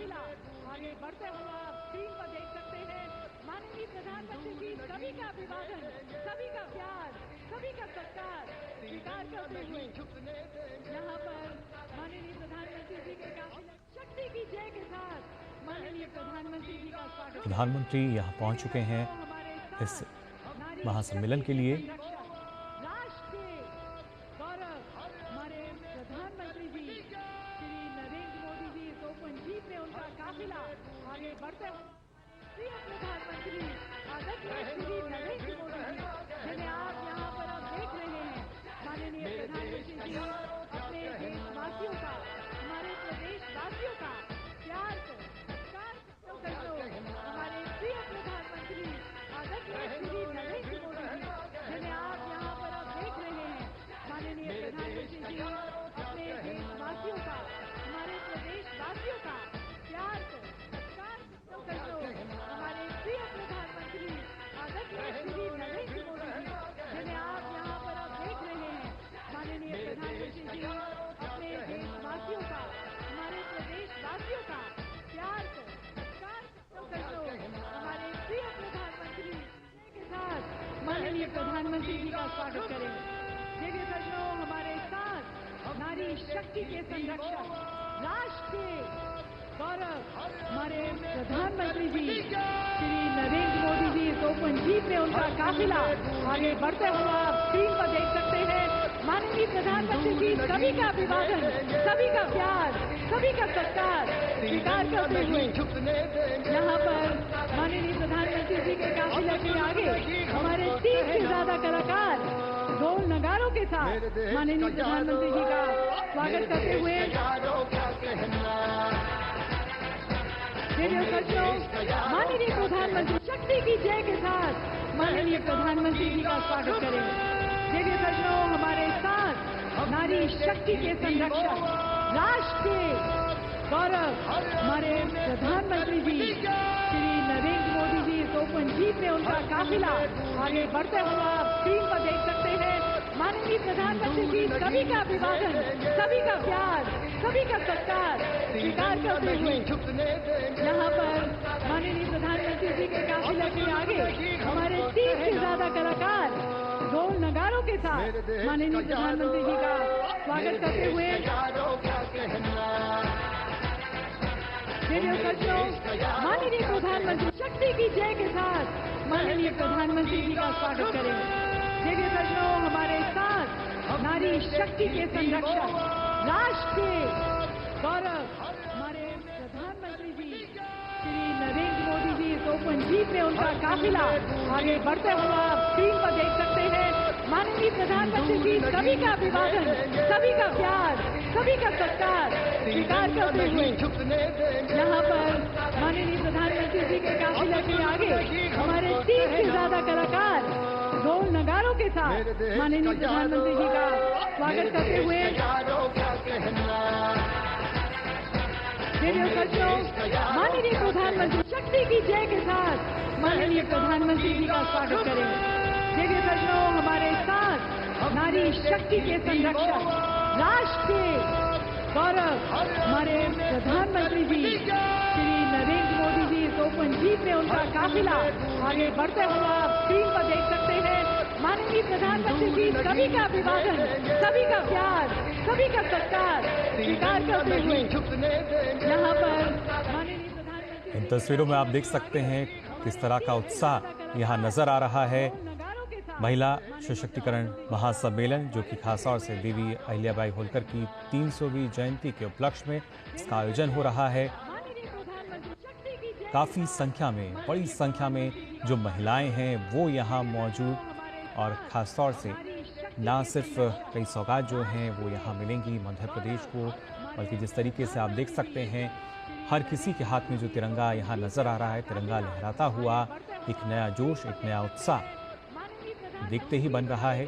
काफिला आगे बढ़ते हुए आप स्क्रीन पर देख सकते हैं। माननीय प्रधानमंत्री जी सभी का अभिवादन, सभी का प्यार, सभी का सत्कार स्वीकार करते हुए यहाँ पर माननीय प्रधानमंत्री जी के काफिले शक्ति की जय के साथ माननीय प्रधानमंत्री जी का स्वागत। प्रधानमंत्री यहाँ पहुँच चुके हैं इस महासम्मेलन के लिए। राष्ट्र के गौरव हमारे प्रधानमंत्री जी श्री नरेंद्र मोदी जी इस ओपन जीप में उनका काफिला आगे बढ़ते हुए प्रिय प्रधानमंत्री आदरणीय श्री नरेंद्र मोदी जी जिन्हें आप यहाँ पर अब देख रहे हैं। माननीय प्रधानमंत्री जी अपने देशवासियों का, हमारे प्रदेशवासियों का प्यार को सत्कार हमारे प्रिय प्रधानमंत्री आदरणीय श्री नरेंद्र मोदी जी जिन्हें आप यहाँ पर अब देख रहे हैं। माननीय प्रधानमंत्री जी अपने देशवासियों का, हमारे प्रदेशवासियों का प्यार को सत्कार हमारे प्रिय प्रधानमंत्री आदरणीय श्री नरेंद्र मोदी जी जिन्हें आप यहाँ पर अब देख रहे हैं। माननीय प्रधानमंत्री जी अपने देशवासियों का, हमारे प्रदेशवासियों का प्यार को सत्कार हमारे प्रिय प्रधानमंत्री के साथ माननीय प्रधानमंत्री जी का स्वागत करेंगे। देखिए सज्जनों, हमारे साथ नारी शक्ति के संरक्षक, राष्ट्र के गौरव हमारे प्रधानमंत्री जी श्री नरेंद्र मोदी जी इस ओपन जीप में उनका काफिला आगे बढ़ते हुए आप स्क्रीन पर देख सकते हैं। माननीय प्रधानमंत्री जी सभी का अभिवादन, सभी का प्यार, सभी का सत्कार स्वीकार करते हुए यहाँ पर माननीय प्रधानमंत्री जी के काफिले के आगे हमारे 30 से ज्यादा कलाकार ढोल नगारों के साथ माननीय प्रधानमंत्री जी का स्वागत करते हुए माननीय प्रधानमंत्री शक्ति की जय के साथ माननीय प्रधानमंत्री जी का स्वागत करेंगे। देखिए सज्जनों, हमारे साथ नारी शक्ति के संरक्षक, राष्ट्र के गौरव हमारे प्रधानमंत्री जी श्री नरेंद्र मोदी जी इस ओपन जीप में उनका काफिला आगे बढ़ते हुए आप स्क्रीन पर देख सकते हैं। माननीय प्रधानमंत्री जी सभी का अभिवादन, सभी का प्यार, सभी का सत्कार स्वीकार करते हुए यहाँ पर माननीय प्रधानमंत्री जी के काफिले के आगे हमारे 30 से ज्यादा कलाकार ढोल नगारों के साथ माननीय प्रधानमंत्री जी का स्वागत करते हुए माननीय प्रधानमंत्री शक्ति की जय के साथ माननीय प्रधानमंत्री जी का स्वागत करेंगे। देखिए सज्जनों, हमारे साथ नारी शक्ति के संरक्षक, राष्ट्र के गौरव हमारे प्रधानमंत्री जी श्री नरेंद्र मोदी जी इस ओपन जीप में उनका काफिला आगे बढ़ते हुए आप स्क्रीन पर देख सकते हैं। माननीय प्रधानमंत्री जी सभी का अभिवादन, सभी का प्यार, सभी का सत्कार स्वीकार करते हुए यहाँ पर माननीय प्रधानमंत्री जी के काफिले के आगे हमारे 30 से ज्यादा कलाकार ढोल नगारों के साथ माननीय प्रधानमंत्री जी का स्वागत करते हुए माननीय प्रधानमंत्री शक्ति की जय के साथ माननीय प्रधानमंत्री जी का स्वागत करेंगे। देखिए सज्जनों, हमारे साथ नारी शक्ति के संरक्षक, राष्ट्र के गौरव हमारे प्रधानमंत्री जी श्री नरेंद्र मोदी जी इस ओपन जीप में उनका काफिला आगे बढ़ते हुए आप स्क्रीन पर देख सकते हैं। माननीय प्रधानमंत्री जी सभी का अभिवादन, सभी का प्यार, सभी का सत्कार स्वीकार करते हुए यहाँ पर माननीय प्रधानमंत्री। इन तस्वीरों में आप देख सकते हैं किस तरह का उत्साह यहाँ नजर आ रहा है। महिला सशक्तिकरण महासम्मेलन जो कि खासतौर से देवी अहिल्याबाई होलकर की 300वीं जयंती के उपलक्ष्य में इसका आयोजन हो रहा है। काफ़ी संख्या में, बड़ी संख्या में जो महिलाएं हैं वो यहाँ मौजूद, और ख़ासतौर से ना सिर्फ कई सौगात जो हैं वो यहाँ मिलेंगी मध्य प्रदेश को, बल्कि जिस तरीके से आप देख सकते हैं हर किसी के हाथ में जो तिरंगा यहाँ नज़र आ रहा है, तिरंगा लहराता हुआ, एक नया जोश, एक नया उत्साह देखते ही बन रहा है।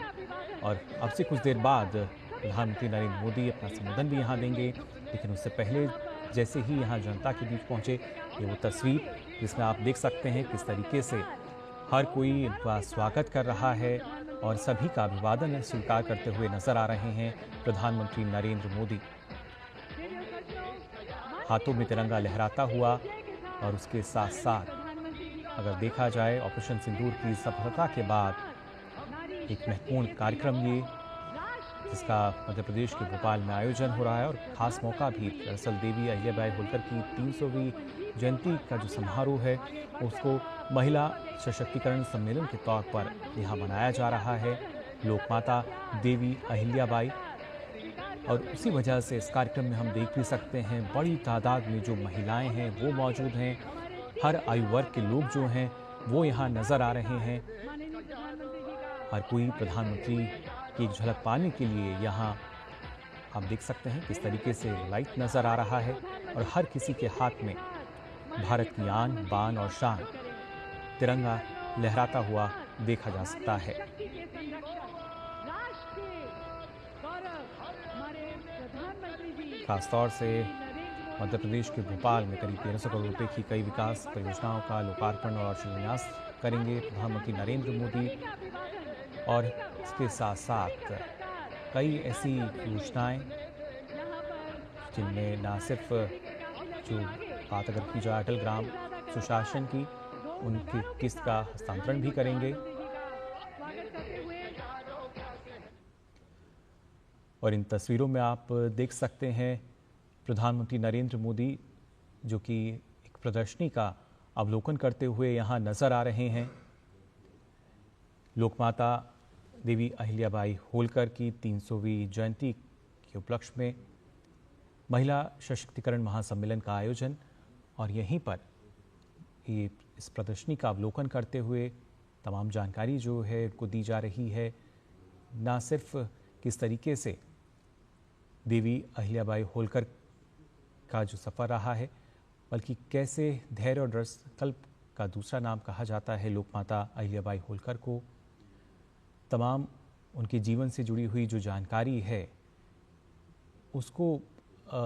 और अब से कुछ देर बाद प्रधानमंत्री नरेंद्र मोदी अपना संबोधन भी यहाँ देंगे, लेकिन उससे पहले जैसे ही यहाँ जनता के बीच पहुँचे, ये वो तस्वीर जिसमें आप देख सकते हैं किस तरीके से हर कोई इनका स्वागत कर रहा है और सभी का अभिवादन स्वीकार करते हुए नजर आ रहे हैं प्रधानमंत्री नरेंद्र मोदी। हाथों में तिरंगा लहराता हुआ। और उसके साथ साथ अगर देखा जाए ऑपरेशन सिंदूर की सफलता के बाद एक महत्वपूर्ण कार्यक्रम ये, जिसका मध्य प्रदेश के भोपाल में आयोजन हो रहा है। और खास मौका भी दरअसल देवी अहिल्याबाई होलकर की 300वीं जयंती का जो समारोह है उसको महिला सशक्तिकरण सम्मेलन के तौर पर यहाँ मनाया जा रहा है। लोकमाता देवी अहिल्याबाई, और उसी वजह से इस कार्यक्रम में हम देख भी सकते हैं बड़ी तादाद में जो महिलाएं हैं वो मौजूद हैं। हर आयु वर्ग के लोग जो हैं वो यहाँ नजर आ रहे हैं। हर कोई प्रधानमंत्री की एक झलक पाने के लिए यहाँ आप देख सकते हैं किस तरीके से लाइट नजर आ रहा है। और हर किसी के हाथ में भारत की आन बान और शान तिरंगा लहराता हुआ देखा जा सकता है। खासतौर से मध्य प्रदेश के भोपाल में करीब 1300 करोड़ रुपए की कई विकास परियोजनाओं का लोकार्पण और शिलान्यास करेंगे प्रधानमंत्री नरेंद्र मोदी। और इसके साथ साथ कई ऐसी योजनाएं जिनमें न सिर्फ जो बात अगर की जाए अटल ग्राम सुशासन की, उनकी किस्त का हस्तांतरण भी करेंगे। और इन तस्वीरों में आप देख सकते हैं प्रधानमंत्री नरेंद्र मोदी जो कि एक प्रदर्शनी का अवलोकन करते हुए यहाँ नजर आ रहे हैं। लोकमाता देवी अहिल्याबाई होलकर की 300वीं जयंती के उपलक्ष्य में महिला सशक्तिकरण महासम्मेलन का आयोजन, और यहीं पर ये इस प्रदर्शनी का अवलोकन करते हुए तमाम जानकारी जो है उनको दी जा रही है। ना सिर्फ किस तरीके से देवी अहिल्याबाई होलकर का जो सफ़र रहा है, बल्कि कैसे धैर्य और दृढ़ संकल्प का दूसरा नाम कहा जाता है लोकमाता अहिल्याबाई होलकर को। तमाम उनके जीवन से जुड़ी हुई जो जानकारी है उसको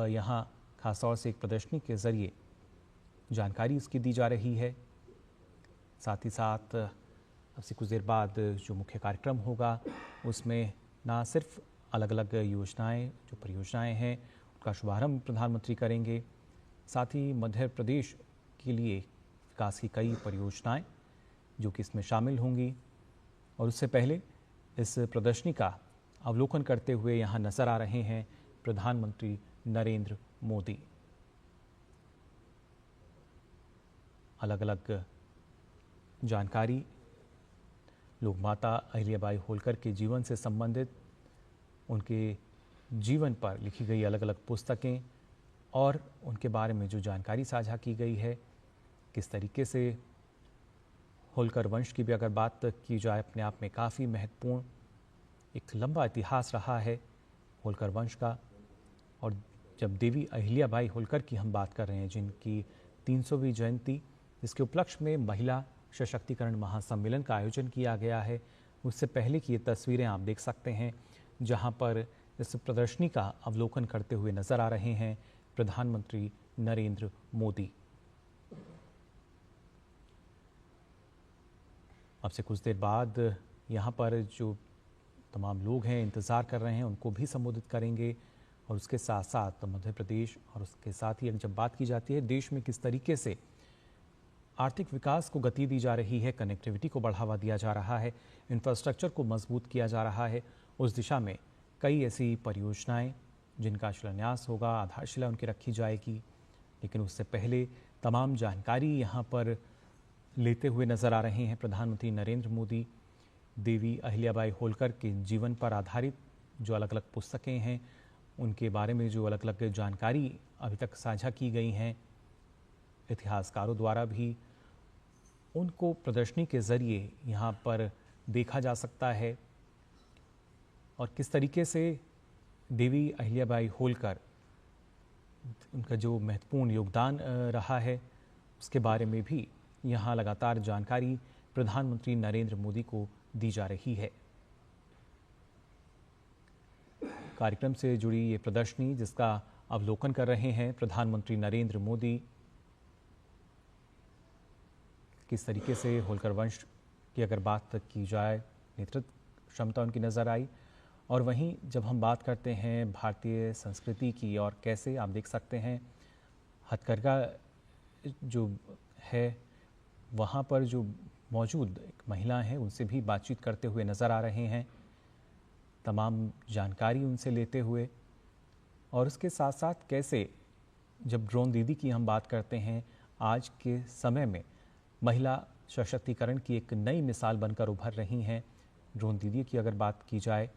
यहाँ खासतौर से एक प्रदर्शनी के ज़रिए जानकारी उसकी दी जा रही है। साथ ही साथ अब से कुछ देर बाद जो मुख्य कार्यक्रम होगा उसमें ना सिर्फ अलग अलग योजनाएं जो परियोजनाएं हैं उनका शुभारंभ प्रधानमंत्री करेंगे, साथ ही मध्य प्रदेश के लिए विकास की कई परियोजनाएं जो कि इसमें शामिल होंगी। और उससे पहले इस प्रदर्शनी का अवलोकन करते हुए यहाँ नजर आ रहे हैं प्रधानमंत्री नरेंद्र मोदी। अलग अलग जानकारी लोकमाता अहिल्याबाई होलकर के जीवन से संबंधित, उनके जीवन पर लिखी गई अलग अलग पुस्तकें और उनके बारे में जो जानकारी साझा की गई है, किस तरीके से होलकर वंश की भी अगर बात की जाए अपने आप में काफ़ी महत्वपूर्ण एक लंबा इतिहास रहा है होलकर वंश का। और जब देवी अहिल्याबाई होलकर की हम बात कर रहे हैं जिनकी 300वीं जयंती, जिसके उपलक्ष्य में महिला सशक्तिकरण महासम्मेलन का आयोजन किया गया है, उससे पहले की ये तस्वीरें आप देख सकते हैं जहां पर इस प्रदर्शनी का अवलोकन करते हुए नजर आ रहे हैं प्रधानमंत्री नरेंद्र मोदी। अब से कुछ देर बाद यहाँ पर जो तमाम लोग हैं इंतज़ार कर रहे हैं उनको भी संबोधित करेंगे। और उसके साथ साथ मध्य प्रदेश और उसके साथ ही जब बात की जाती है देश में किस तरीके से आर्थिक विकास को गति दी जा रही है, कनेक्टिविटी को बढ़ावा दिया जा रहा है, इंफ्रास्ट्रक्चर को मजबूत किया जा रहा है, उस दिशा में कई ऐसी परियोजनाएं जिनका शिलान्यास होगा, आधारशिला उनकी रखी जाएगी। लेकिन उससे पहले तमाम जानकारी यहाँ पर लेते हुए नजर आ रहे हैं प्रधानमंत्री नरेंद्र मोदी। देवी अहिल्याबाई होलकर के जीवन पर आधारित जो अलग अलग पुस्तकें हैं उनके बारे में जो अलग अलग जानकारी अभी तक साझा की गई हैं इतिहासकारों द्वारा भी, उनको प्रदर्शनी के ज़रिए यहाँ पर देखा जा सकता है। और किस तरीके से देवी अहिल्याबाई होलकर उनका जो महत्वपूर्ण योगदान रहा है उसके बारे में भी यहाँ लगातार जानकारी प्रधानमंत्री नरेंद्र मोदी को दी जा रही है। कार्यक्रम से जुड़ी ये प्रदर्शनी जिसका अवलोकन कर रहे हैं प्रधानमंत्री नरेंद्र मोदी, किस तरीके से होलकर वंश की अगर बात की जाए नेतृत्व क्षमता उनकी नज़र आई। और वहीं जब हम बात करते हैं भारतीय संस्कृति की और कैसे आप देख सकते हैं हथकरघा जो है वहाँ पर जो मौजूद एक महिला हैं उनसे भी बातचीत करते हुए नज़र आ रहे हैं, तमाम जानकारी उनसे लेते हुए। और उसके साथ साथ कैसे जब ड्रोन दीदी की हम बात करते हैं, आज के समय में महिला सशक्तिकरण की एक नई मिसाल बनकर उभर रही हैं। ड्रोन दीदी की अगर बात की जाए,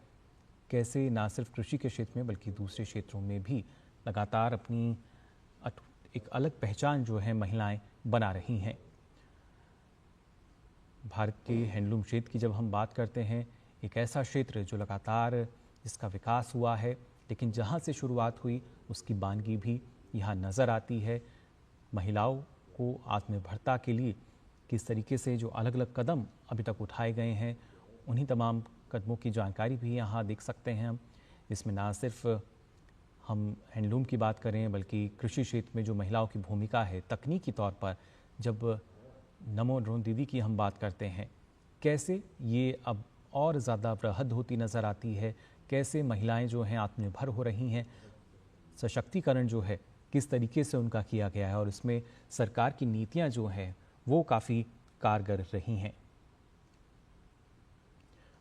कैसे ना सिर्फ कृषि के क्षेत्र में बल्कि दूसरे क्षेत्रों में भी लगातार अपनी एक अलग पहचान जो है महिलाएं बना रही हैं। भारत के हैंडलूम क्षेत्र की जब हम बात करते हैं, एक ऐसा क्षेत्र जो लगातार जिसका विकास हुआ है, लेकिन जहां से शुरुआत हुई उसकी बानगी भी यहाँ नज़र आती है। महिलाओं को आत्मनिर्भरता के लिए किस तरीके से जो अलग अलग कदम अभी तक उठाए गए हैं, उन्हीं तमाम कदमों की जानकारी भी यहाँ देख सकते हैं हम। इसमें ना सिर्फ हम हैंडलूम की बात करें बल्कि कृषि क्षेत्र में जो महिलाओं की भूमिका है तकनीकी तौर पर, जब नमो ड्रोन दीदी की हम बात करते हैं, कैसे ये अब और ज़्यादा वृहद होती नज़र आती है, कैसे महिलाएं जो हैं आत्मनिर्भर हो रही हैं, सशक्तिकरण जो है किस तरीके से उनका किया गया है और इसमें सरकार की नीतियां जो हैं वो काफ़ी कारगर रही हैं।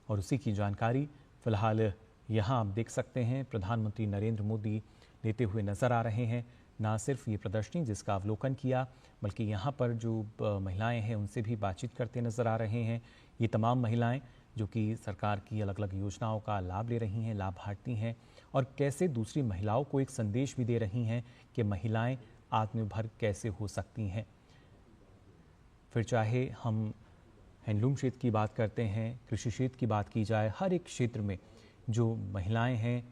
और उसी की जानकारी फिलहाल यहाँ आप देख सकते हैं प्रधानमंत्री नरेंद्र मोदी लेते हुए नज़र आ रहे हैं। ना सिर्फ ये प्रदर्शनी जिसका अवलोकन किया, बल्कि यहाँ पर जो महिलाएं हैं उनसे भी बातचीत करते नज़र आ रहे हैं। ये तमाम महिलाएं जो कि सरकार की अलग अलग योजनाओं का लाभ ले रही हैं, लाभार्थी हैं, और कैसे दूसरी महिलाओं को एक संदेश भी दे रही हैं कि महिलाएं आत्मनिर्भर कैसे हो सकती हैं। फिर चाहे हम हैंडलूम क्षेत्र की बात करते हैं, कृषि क्षेत्र की बात की जाए, हर एक क्षेत्र में जो महिलाएं हैं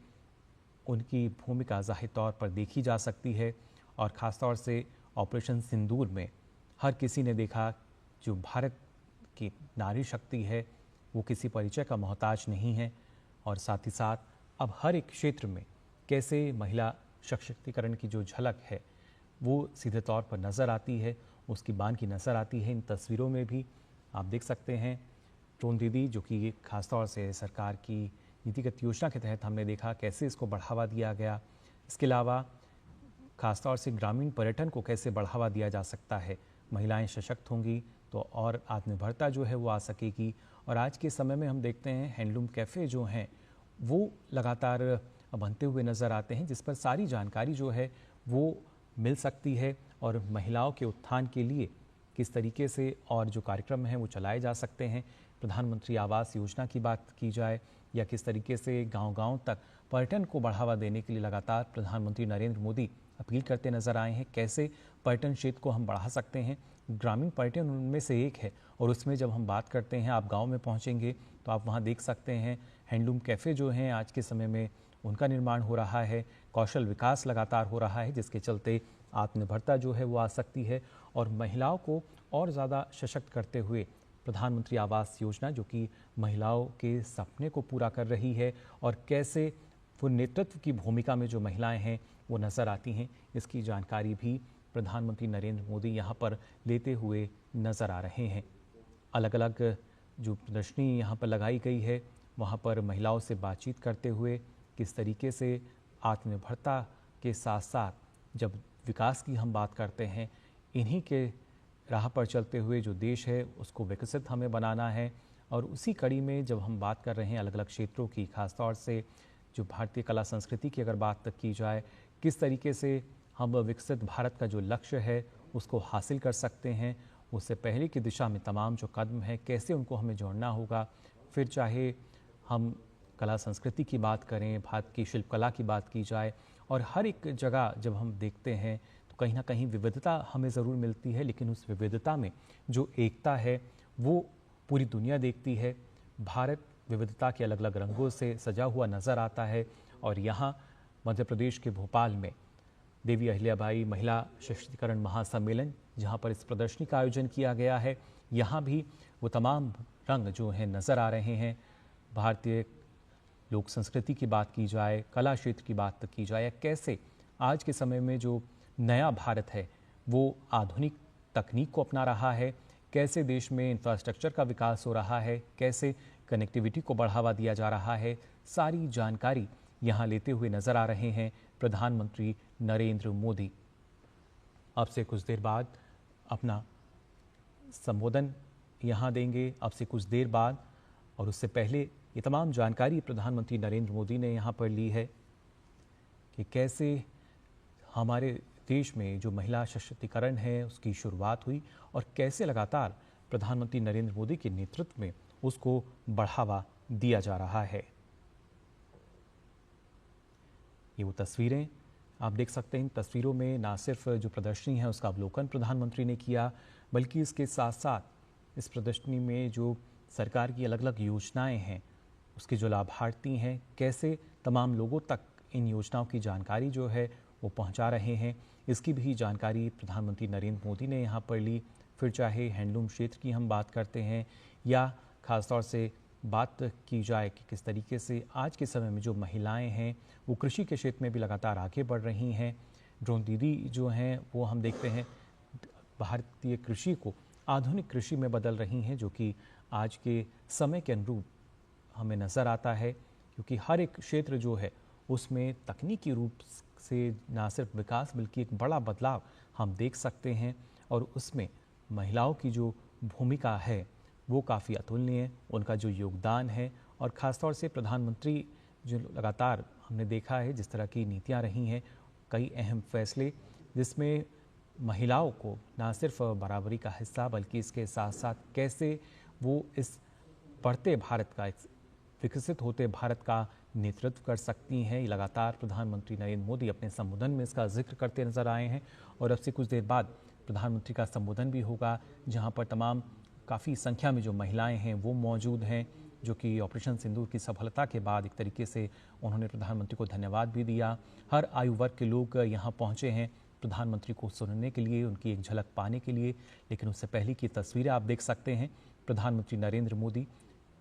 उनकी भूमिका ज़ाहिर तौर पर देखी जा सकती है। और ख़ास तौर से ऑपरेशन सिंदूर में हर किसी ने देखा जो भारत की नारी शक्ति है वो किसी परिचय का मोहताज नहीं है। और साथ ही साथ अब हर एक क्षेत्र में कैसे महिला सशक्तिकरण की जो झलक है वो सीधे तौर पर नज़र आती है, उसकी बान की नज़र आती है। इन तस्वीरों में भी आप देख सकते हैं ड्रोन दीदी जो कि खास तौर से सरकार की नीतिगत योजना के तहत हमने देखा कैसे इसको बढ़ावा दिया गया। इसके अलावा खासतौर से ग्रामीण पर्यटन को कैसे बढ़ावा दिया जा सकता है। महिलाएं सशक्त होंगी तो और आत्मनिर्भरता जो है वो आ सकेगी। और आज के समय में हम देखते हैं हैंडलूम कैफ़े जो हैं वो लगातार बनते हुए नज़र आते हैं, जिस पर सारी जानकारी जो है वो मिल सकती है। और महिलाओं के उत्थान के लिए किस तरीके से और जो कार्यक्रम हैं वो चलाए जा सकते हैं। प्रधानमंत्री आवास योजना की बात की जाए या किस तरीके से गांव-गांव तक पर्यटन को बढ़ावा देने के लिए लगातार प्रधानमंत्री नरेंद्र मोदी अपील करते नजर आए हैं, कैसे पर्यटन क्षेत्र को हम बढ़ा सकते हैं। ग्रामीण पर्यटन उनमें से एक है और उसमें जब हम बात करते हैं, आप गांव में पहुंचेंगे तो आप वहां देख सकते हैं हैंडलूम कैफ़े जो हैं आज के समय में उनका निर्माण हो रहा है, कौशल विकास लगातार हो रहा है, जिसके चलते आत्मनिर्भरता जो है वो आ सकती है। और महिलाओं को और ज़्यादा सशक्त करते हुए प्रधानमंत्री आवास योजना जो कि महिलाओं के सपने को पूरा कर रही है और कैसे वो नेतृत्व की भूमिका में जो महिलाएं हैं वो नज़र आती हैं, इसकी जानकारी भी प्रधानमंत्री नरेंद्र मोदी यहाँ पर लेते हुए नज़र आ रहे हैं। अलग अलग जो प्रदर्शनी यहाँ पर लगाई गई है वहाँ पर महिलाओं से बातचीत करते हुए किस तरीके से आत्मनिर्भरता के साथ साथ जब विकास की हम बात करते हैं, इन्हीं के राह पर चलते हुए जो देश है उसको विकसित हमें बनाना है। और उसी कड़ी में जब हम बात कर रहे हैं अलग अलग क्षेत्रों की, खासतौर से जो भारतीय कला संस्कृति की अगर बात की जाए, किस तरीके से हम विकसित भारत का जो लक्ष्य है उसको हासिल कर सकते हैं, उससे पहले की दिशा में तमाम जो कदम हैं कैसे उनको हमें जोड़ना होगा। फिर चाहे हम कला संस्कृति की बात करें, भारत की शिल्पकला की बात की जाए, और हर एक जगह जब हम देखते हैं तो कहीं ना कहीं विविधता हमें ज़रूर मिलती है, लेकिन उस विविधता में जो एकता है वो पूरी दुनिया देखती है। भारत विविधता के अलग अलग रंगों से सजा हुआ नज़र आता है। और यहाँ मध्य प्रदेश के भोपाल में देवी अहिल्याबाई महिला सशक्तिकरण महासम्मेलन, जहाँ पर इस प्रदर्शनी का आयोजन किया गया है, यहाँ भी वो तमाम रंग जो हैं नज़र आ रहे हैं। भारतीय लोक संस्कृति की बात की जाए, कला क्षेत्र की बात की जाए, कैसे आज के समय में जो नया भारत है वो आधुनिक तकनीक को अपना रहा है, कैसे देश में इंफ्रास्ट्रक्चर का विकास हो रहा है, कैसे कनेक्टिविटी को बढ़ावा दिया जा रहा है, सारी जानकारी यहाँ लेते हुए नज़र आ रहे हैं प्रधानमंत्री नरेंद्र मोदी। अब से कुछ देर बाद अपना संबोधन यहाँ देंगे, अब से कुछ देर बाद। और उससे पहले ये तमाम जानकारी प्रधानमंत्री नरेंद्र मोदी ने यहाँ पर ली है कि कैसे हमारे देश में जो महिला सशक्तिकरण है उसकी शुरुआत हुई और कैसे लगातार प्रधानमंत्री नरेंद्र मोदी के नेतृत्व में उसको बढ़ावा दिया जा रहा है। ये वो तस्वीरें आप देख सकते हैं। इन तस्वीरों में ना सिर्फ जो प्रदर्शनी है उसका अवलोकन प्रधानमंत्री ने किया, बल्कि इसके साथ साथ इस प्रदर्शनी में जो सरकार की अलग अलग योजनाएं हैं उसके जो लाभार्थी हैं, कैसे तमाम लोगों तक इन योजनाओं की जानकारी जो है वो पहुंचा रहे हैं, इसकी भी जानकारी प्रधानमंत्री नरेंद्र मोदी ने यहाँ पर ली। फिर चाहे हैंडलूम क्षेत्र की हम बात करते हैं या ख़ासतौर से बात की जाए कि किस तरीके से आज के समय में जो महिलाएं हैं वो कृषि के क्षेत्र में भी लगातार आगे बढ़ रही हैं। ड्रोन दीदी जो हैं वो हम देखते हैं भारतीय कृषि को आधुनिक कृषि में बदल रही हैं, जो कि आज के समय के अनुरूप हमें नज़र आता है, क्योंकि हर एक क्षेत्र जो है उसमें तकनीकी रूप से ना सिर्फ विकास बल्कि एक बड़ा बदलाव हम देख सकते हैं। और उसमें महिलाओं की जो भूमिका है वो काफ़ी अतुलनीय है, उनका जो योगदान है। और ख़ासतौर से प्रधानमंत्री जो लगातार हमने देखा है जिस तरह की नीतियाँ रही हैं, कई अहम फैसले जिसमें महिलाओं को ना सिर्फ बराबरी का हिस्सा बल्कि इसके साथ साथ कैसे वो इस बढ़ते भारत का, विकसित होते भारत का नेतृत्व कर सकती हैं, लगातार प्रधानमंत्री नरेंद्र मोदी अपने संबोधन में इसका जिक्र करते नजर आए हैं। और अब से कुछ देर बाद प्रधानमंत्री का संबोधन भी होगा, जहां पर तमाम काफ़ी संख्या में जो महिलाएं हैं वो मौजूद हैं, जो कि ऑपरेशन सिंदूर की सफलता के बाद एक तरीके से उन्होंने प्रधानमंत्री को धन्यवाद भी दिया। हर आयु वर्ग के लोग यहाँ पहुँचे हैं प्रधानमंत्री को सुनने के लिए, उनकी एक झलक पाने के लिए। लेकिन उससे पहले की तस्वीरें आप देख सकते हैं, प्रधानमंत्री नरेंद्र मोदी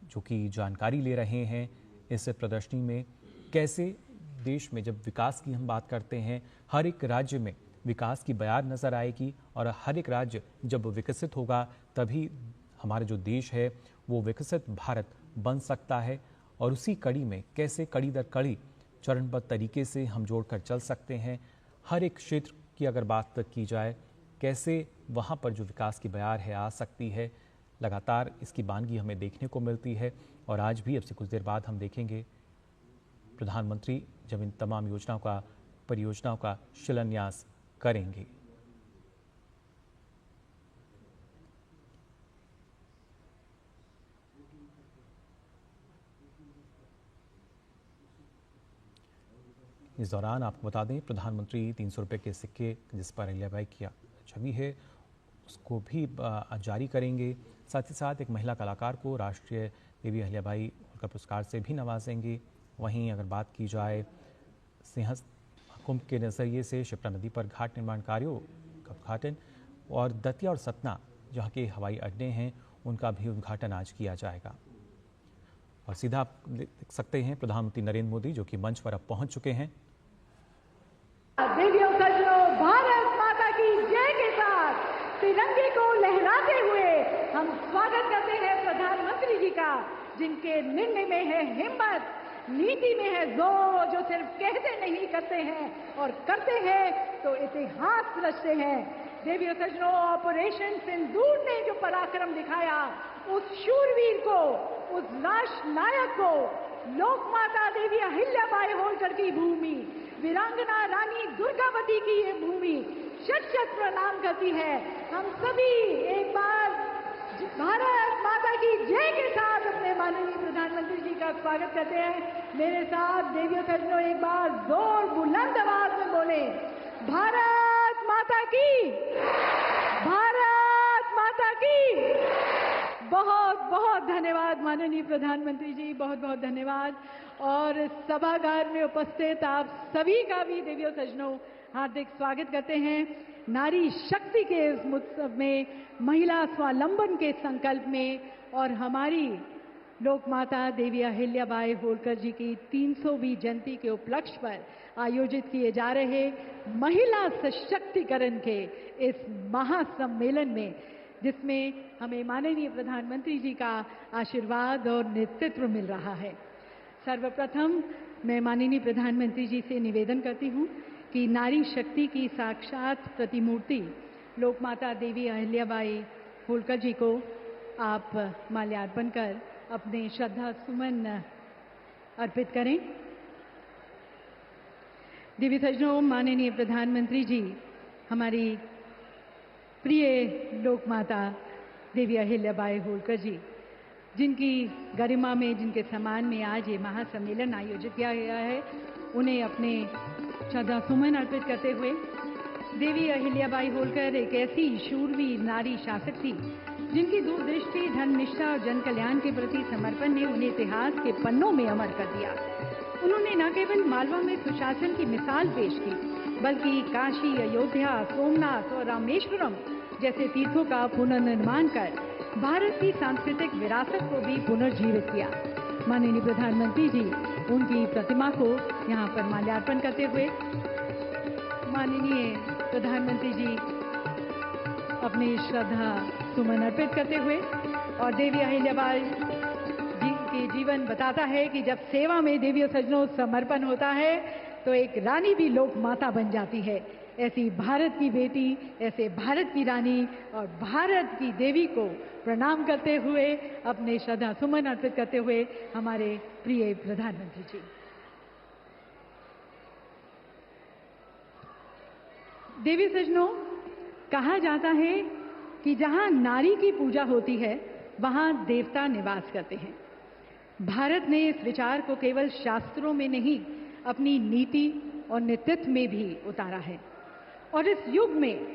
जो कि जानकारी ले रहे हैं इस प्रदर्शनी में, कैसे देश में जब विकास की हम बात करते हैं हर एक राज्य में विकास की बयार नज़र आएगी और हर एक राज्य जब विकसित होगा तभी हमारा जो देश है वो विकसित भारत बन सकता है। और उसी कड़ी में कैसे कड़ी दर कड़ी चरणबद्ध तरीके से हम जोड़कर चल सकते हैं। हर एक क्षेत्र की अगर बात की जाए कैसे वहाँ पर जो विकास की बयार है आ सकती है, लगातार इसकी बानगी हमें देखने को मिलती है। और आज भी अब से कुछ देर बाद हम देखेंगे प्रधानमंत्री जब इन तमाम परियोजनाओं का शिलान्यास करेंगे। इस दौरान आपको बता दें प्रधानमंत्री 300 रुपये के सिक्के जिस पर अहिल्याबाई की छवि है उसको भी जारी करेंगे। साथ ही साथ एक महिला कलाकार को राष्ट्रीय देवी अहिल्याबाई होलकर पुरस्कार से भी नवाजेंगे। वहीं अगर बात की जाए सिंह कुंभ के नज़रिए से शिप्रा नदी पर घाट निर्माण कार्यों का उद्घाटन और दतिया और सतना जहाँ के हवाई अड्डे हैं उनका भी उद्घाटन आज किया जाएगा। और सीधा आप देख सकते हैं प्रधानमंत्री नरेंद्र मोदी जो कि मंच पर अब पहुंच चुके हैं। देवियों सज्जनों, भारत माता की जय के साथ तिरंगे को लहराते हुए हम स्वागत करते हैं प्रधानमंत्री जी का, जिनके निर्णय में है हिम्मत, नीति में है जोर, जो सिर्फ कहते नहीं करते हैं और करते हैं तो इतिहास रचते हैं। देवियों सज्जनों, ऑपरेशन सिंदूर ने जो पराक्रम दिखाया, उस शूरवीर को, उस राष्ट्र नायक को लोक माता देवी अहिल्याबाई होलकर की भूमि, वीरांगना रानी दुर्गावती की ये भूमि शत शत प्रणाम करती है। हम सभी एक बार भारत माता की जय के साथ अपने माननीय प्रधानमंत्री जी का स्वागत करते हैं। मेरे साथ देवियों सज्जनों एक बार जोर बुलंद आवाज में बोले, भारत माता की, भारत माता की। बहुत बहुत धन्यवाद माननीय प्रधानमंत्री जी, बहुत बहुत धन्यवाद। और सभागार में उपस्थित आप सभी का भी देवियों सज्जनों हार्दिक स्वागत करते हैं। नारी शक्ति के इस उत्सव में, महिला स्वावलंबन के संकल्प में और हमारी लोक माता देवी अहिल्याबाई होलकर जी की 300वीं जयंती के उपलक्ष्य पर आयोजित किए जा रहे महिला सशक्तिकरण के इस महासम्मेलन में, जिसमें हमें माननीय प्रधानमंत्री जी का आशीर्वाद और नेतृत्व मिल रहा है। सर्वप्रथम मैं माननीय प्रधानमंत्री जी से निवेदन करती हूं कि नारी शक्ति की साक्षात प्रतिमूर्ति लोकमाता देवी अहिल्याबाई होलकर जी को आप माल्यार्पण कर अपने श्रद्धा सुमन अर्पित करें। देवी सज्जनों, माननीय प्रधानमंत्री जी, हमारी प्रिय लोकमाता देवी अहिल्याबाई होलकर जी, जिनकी गरिमा में, जिनके सम्मान में आज ये महासम्मेलन आयोजित किया गया है, उन्हें अपने श्रद्धा सुमन अर्पित करते हुए देवी अहिल्याबाई होलकर एक ऐसी शूरवीर नारी शासक थी जिनकी दूरदृष्टि, धर्मनिष्ठा और जन कल्याण के प्रति समर्पण ने उन्हें इतिहास के पन्नों में अमर कर दिया। उन्होंने न केवल मालवा में सुशासन की मिसाल पेश की, बल्कि काशी, अयोध्या, सोमनाथ और रामेश्वरम जैसे तीर्थों का पुनर्निर्माण कर भारत की सांस्कृतिक विरासत को भी पुनर्जीवित किया। माननीय प्रधानमंत्री जी उनकी प्रतिमा को यहाँ पर माल्यार्पण करते हुए, माननीय प्रधानमंत्री जी अपनी श्रद्धा सुमन अर्पित करते हुए, और देवी अहिल्याबाई जी की जीवन बताता है कि जब सेवा में देवी सज्जनों समर्पण होता है तो एक रानी भी लोक माता बन जाती है। ऐसी भारत की बेटी, ऐसे भारत की रानी और भारत की देवी को प्रणाम करते हुए, अपने श्रद्धा सुमन अर्पित करते हुए हमारे प्रिय प्रधानमंत्री जी। देवी सज्जनों, कहा जाता है कि जहां नारी की पूजा होती है वहां देवता निवास करते हैं। भारत ने इस विचार को केवल शास्त्रों में नहीं, अपनी नीति और नेतृत्व में भी उतारा है। और इस युग में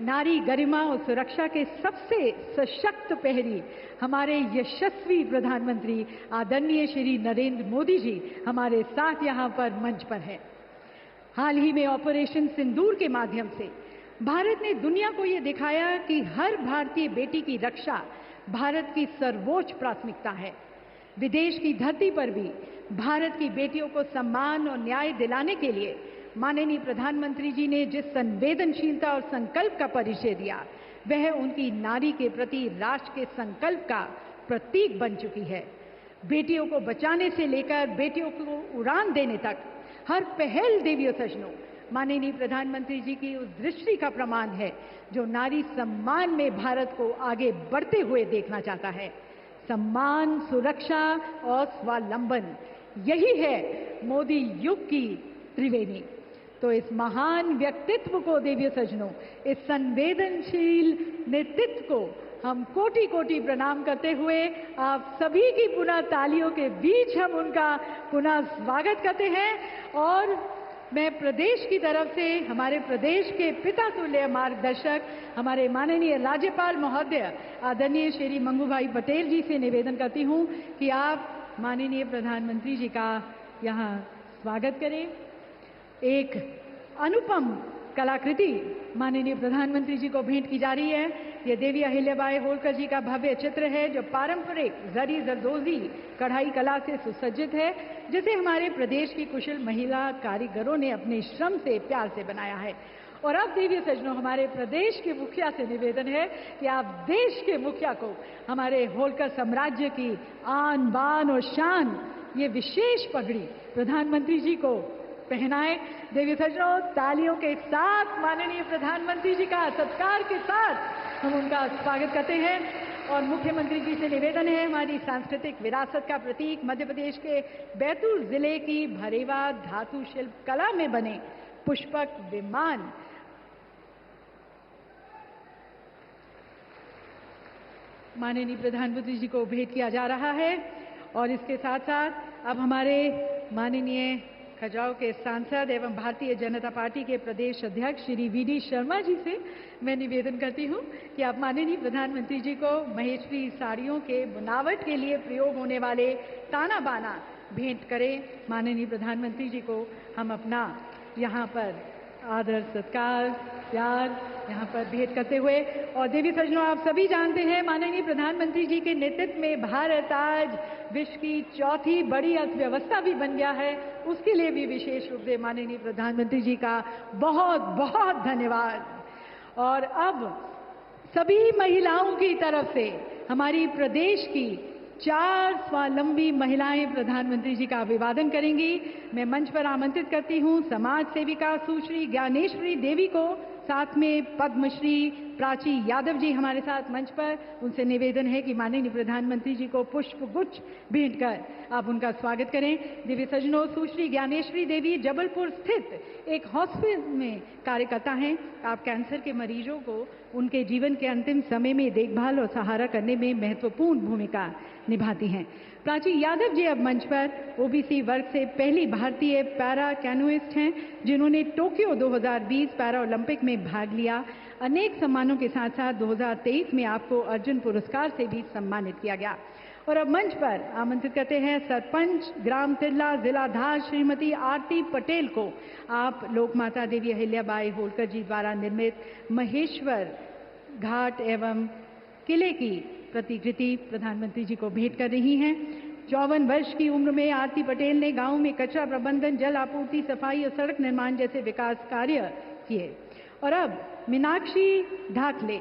नारी गरिमा और सुरक्षा के सबसे सशक्त प्रहरी हमारे यशस्वी प्रधानमंत्री आदरणीय श्री नरेंद्र मोदी जी हमारे साथ यहाँ पर मंच पर है। हाल ही में ऑपरेशन सिंदूर के माध्यम से भारत ने दुनिया को ये दिखाया कि हर भारतीय बेटी की रक्षा भारत की सर्वोच्च प्राथमिकता है। विदेश की धरती पर भी भारत की बेटियों को सम्मान और न्याय दिलाने के लिए माननीय प्रधानमंत्री जी ने जिस संवेदनशीलता और संकल्प का परिचय दिया, वह उनकी नारी के प्रति राष्ट्र के संकल्प का प्रतीक बन चुकी है। बेटियों को बचाने से लेकर बेटियों को उड़ान देने तक हर पहल देवी सज्जनों माननीय प्रधानमंत्री जी की उस दृष्टि का प्रमाण है जो नारी सम्मान में भारत को आगे बढ़ते हुए देखना चाहता है। सम्मान, सुरक्षा और स्वावलंबन, यही है मोदी युग की त्रिवेणी। तो इस महान व्यक्तित्व को देवी सज्जनों, इस संवेदनशील नेतृत्व को हम कोटि कोटि प्रणाम करते हुए आप सभी की पुनः तालियों के बीच हम उनका पुनः स्वागत करते हैं। और मैं प्रदेश की तरफ से हमारे प्रदेश के पिता तुल्य मार्गदर्शक हमारे माननीय राज्यपाल महोदय आदरणीय श्री मंगू भाई पटेल जी से निवेदन करती हूं कि आप माननीय प्रधानमंत्री जी का यहाँ स्वागत करें। एक अनुपम कलाकृति माननीय प्रधानमंत्री जी को भेंट की जा रही है। ये देवी अहिल्याबाई होलकर जी का भव्य चित्र है जो पारंपरिक जरी जरदोजी कढ़ाई कला से सुसज्जित है, जिसे हमारे प्रदेश की कुशल महिला कारीगरों ने अपने श्रम से प्यार से बनाया है। और अब देवी सज्जनों, हमारे प्रदेश के मुखिया से निवेदन है कि आप देश के मुखिया को हमारे होलकर साम्राज्य की आन बान और शान, ये विशेष पगड़ी प्रधानमंत्री जी को पहनाए। देवी सज्जनों, तालियों के साथ माननीय प्रधानमंत्री जी का सत्कार के साथ हम उनका स्वागत करते हैं। और मुख्यमंत्री जी से निवेदन है, हमारी सांस्कृतिक विरासत का प्रतीक मध्य प्रदेश के बैतूल जिले की भरेवा धातु शिल्प कला में बने पुष्पक विमान माननीय प्रधानमंत्री जी को भेंट किया जा रहा है। और इसके साथ साथ अब हमारे माननीय खजुराहो के सांसद एवं भारतीय जनता पार्टी के प्रदेश अध्यक्ष श्री वी.डी. शर्मा जी से मैं निवेदन करती हूं कि आप माननीय प्रधानमंत्री जी को महेश्वरी साड़ियों के बुनावट के लिए प्रयोग होने वाले ताना बाना भेंट करें। माननीय प्रधानमंत्री जी को हम अपना यहाँ पर आदर, सत्कार, प्यार यहाँ पर भेंट करते हुए। और देवी सज्जनों, आप सभी जानते हैं माननीय प्रधानमंत्री जी के नेतृत्व में भारत आज विश्व की चौथी बड़ी अर्थव्यवस्था भी बन गया है। उसके लिए भी विशेष रूप से माननीय प्रधानमंत्री जी का बहुत बहुत धन्यवाद। और अब सभी महिलाओं की तरफ से हमारी प्रदेश की 4 स्वावलंबी महिलाएं प्रधानमंत्री जी का अभिवादन करेंगी। मैं मंच पर आमंत्रित करती हूं समाज सेविका सुश्री ज्ञानेश्वरी देवी को, साथ में पद्मश्री प्राची यादव जी हमारे साथ मंच पर। उनसे निवेदन है कि माननीय प्रधानमंत्री जी को पुष्प गुच्छ भेंट कर आप उनका स्वागत करें। दिव्य सज्जनों, सुश्री ज्ञानेश्वरी देवी जबलपुर स्थित एक हॉस्पिटल में कार्यकर्ता हैं। आप कैंसर के मरीजों को उनके जीवन के अंतिम समय में देखभाल और सहारा करने में महत्वपूर्ण भूमिका निभाती हैं। प्राची यादव जी अब मंच पर ओबीसी वर्ग से पहली भारतीय पैरा कैनोइस्ट हैं, जिन्होंने टोक्यो 2020 पैरा ओलंपिक में भाग लिया। अनेक सम्मानों के साथ साथ 2023 में आपको अर्जुन पुरस्कार से भी सम्मानित किया गया। और अब मंच पर आमंत्रित करते हैं सरपंच ग्राम तिरला जिला धार श्रीमती आरती पटेल को। आप लोकमाता देवी अहिल्याबाई होलकर जी द्वारा निर्मित महेश्वर घाट एवं किले की प्रतिकृति प्रधानमंत्री जी को भेंट कर रही हैं। 54 वर्ष की उम्र में आरती पटेल ने गांव में कचरा प्रबंधन, जल आपूर्ति, सफाई और सड़क निर्माण जैसे विकास कार्य किए। और अब मीनाक्षी ढाकले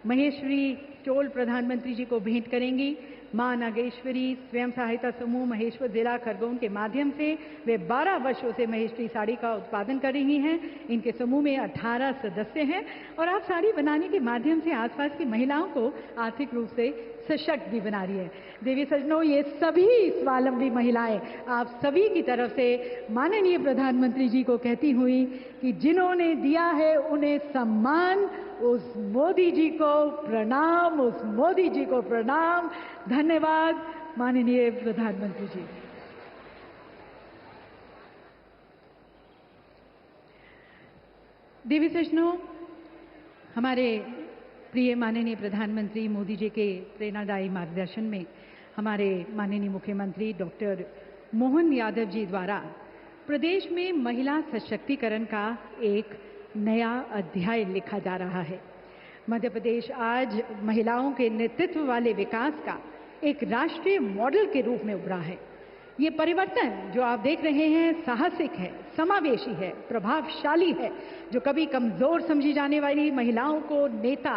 महेश्वरी स्टोल प्रधानमंत्री जी को भेंट करेंगी। मां नागेश्वरी स्वयं सहायता समूह महेश्वर जिला खरगोन के माध्यम से वे 12 वर्षों से महेश्वरी साड़ी का उत्पादन कर रही हैं। इनके समूह में 18 सदस्य हैं और आप साड़ी बनाने के माध्यम से आसपास की महिलाओं को आर्थिक रूप से सशक्त भी बना रही है। देवी सज्जनों, ये सभी स्वावलंबी महिलाएं आप सभी की तरफ से माननीय प्रधानमंत्री जी को कहती हुई कि जिन्होंने दिया है उन्हें सम्मान, उस मोदी जी को प्रणाम, उस मोदी जी को प्रणाम। धन्यवाद माननीय प्रधानमंत्री जी। देवी सज्जनों, हमारे प्रिय माननीय प्रधानमंत्री मोदी जी के प्रेरणादायी मार्गदर्शन में हमारे माननीय मुख्यमंत्री डॉक्टर मोहन यादव जी द्वारा प्रदेश में महिला सशक्तिकरण का एक नया अध्याय लिखा जा रहा है। मध्य प्रदेश आज महिलाओं के नेतृत्व वाले विकास का एक राष्ट्रीय मॉडल के रूप में उभरा है। ये परिवर्तन जो आप देख रहे हैं साहसिक है, समावेशी है, प्रभावशाली है, जो कभी कमजोर समझी जाने वाली महिलाओं को नेता,